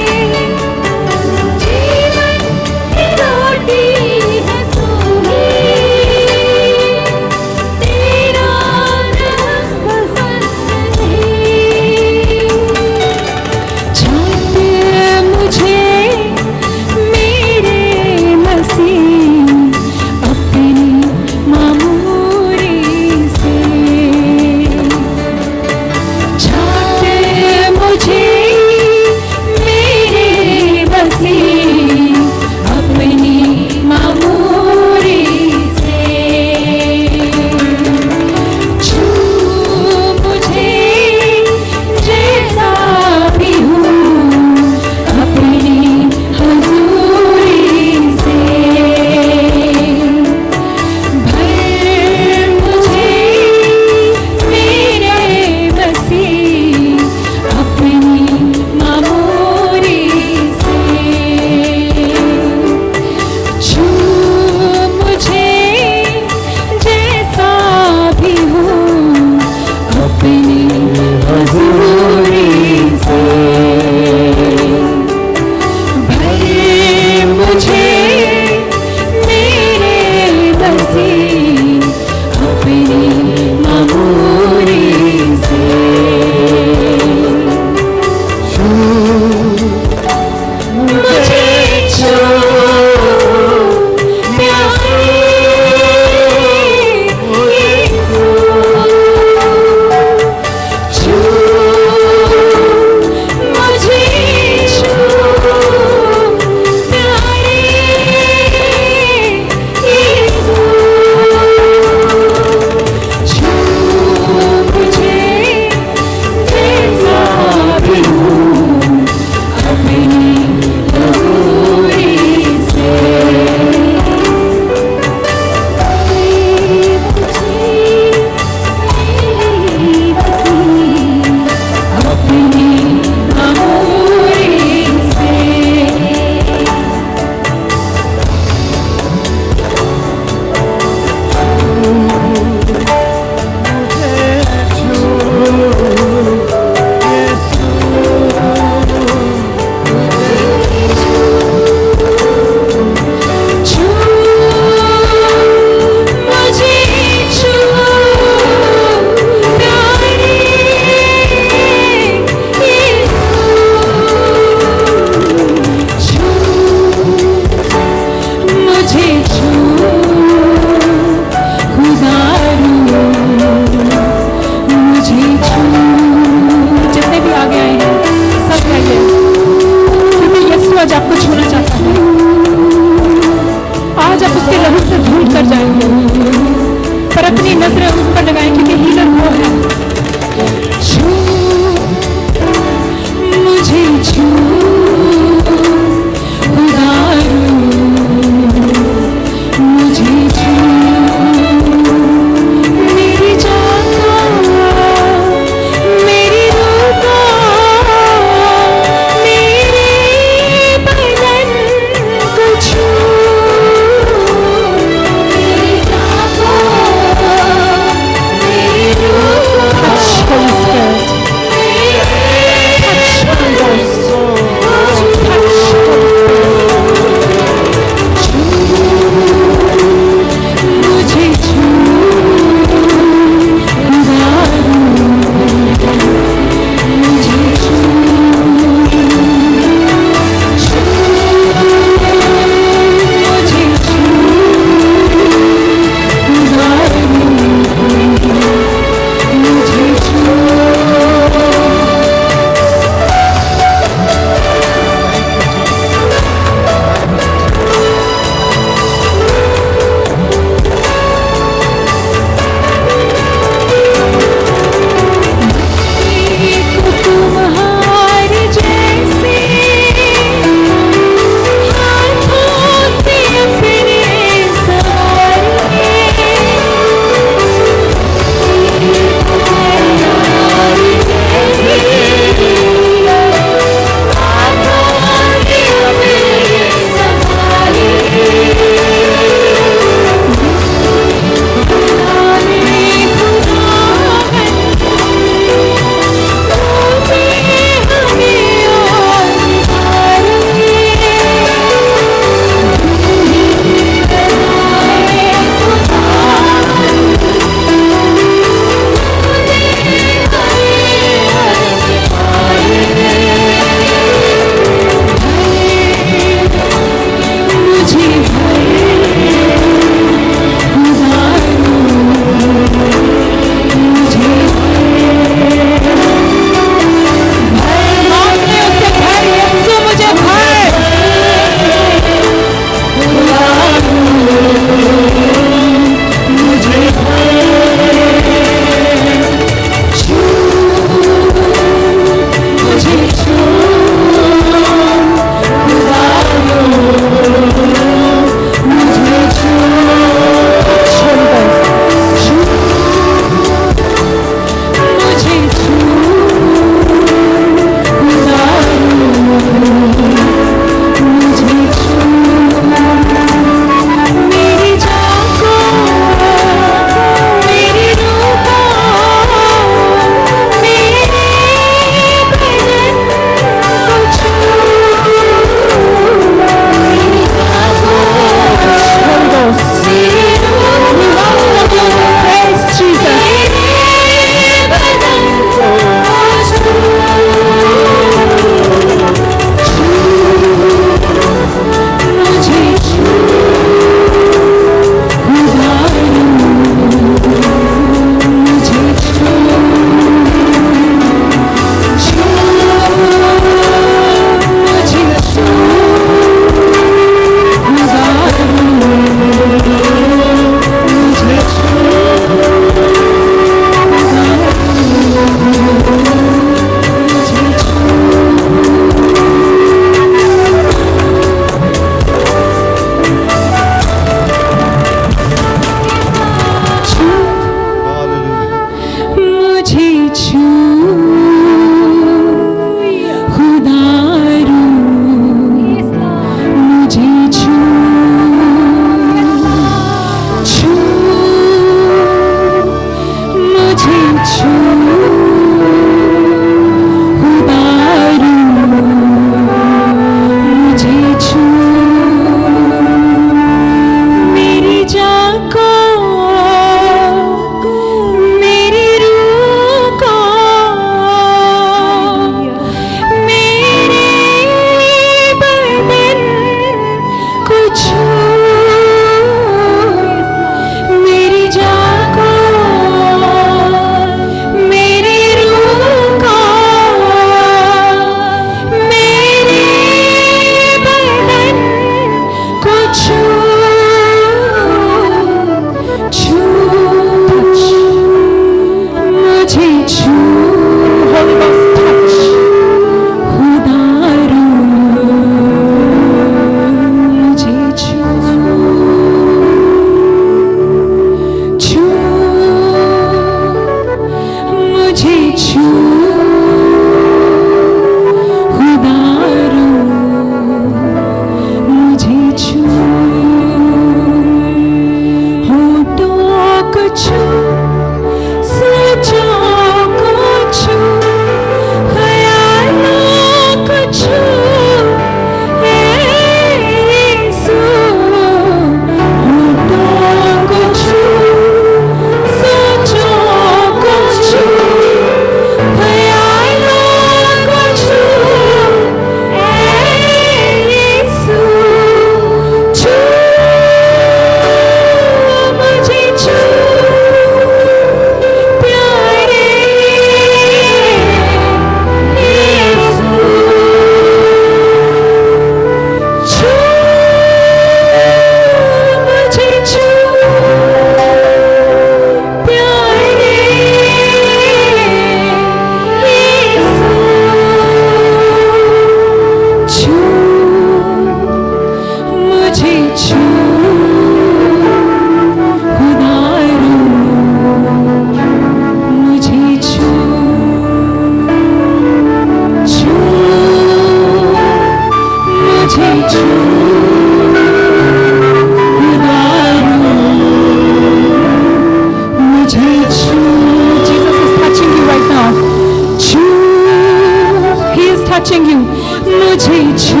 touching you. मुझे छू,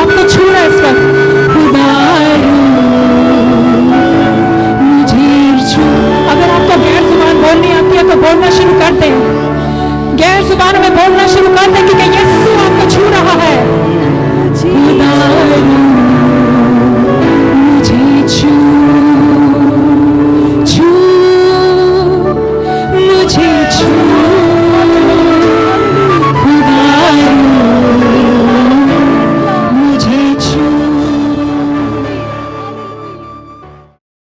आपको छू रहा है इस वक्त।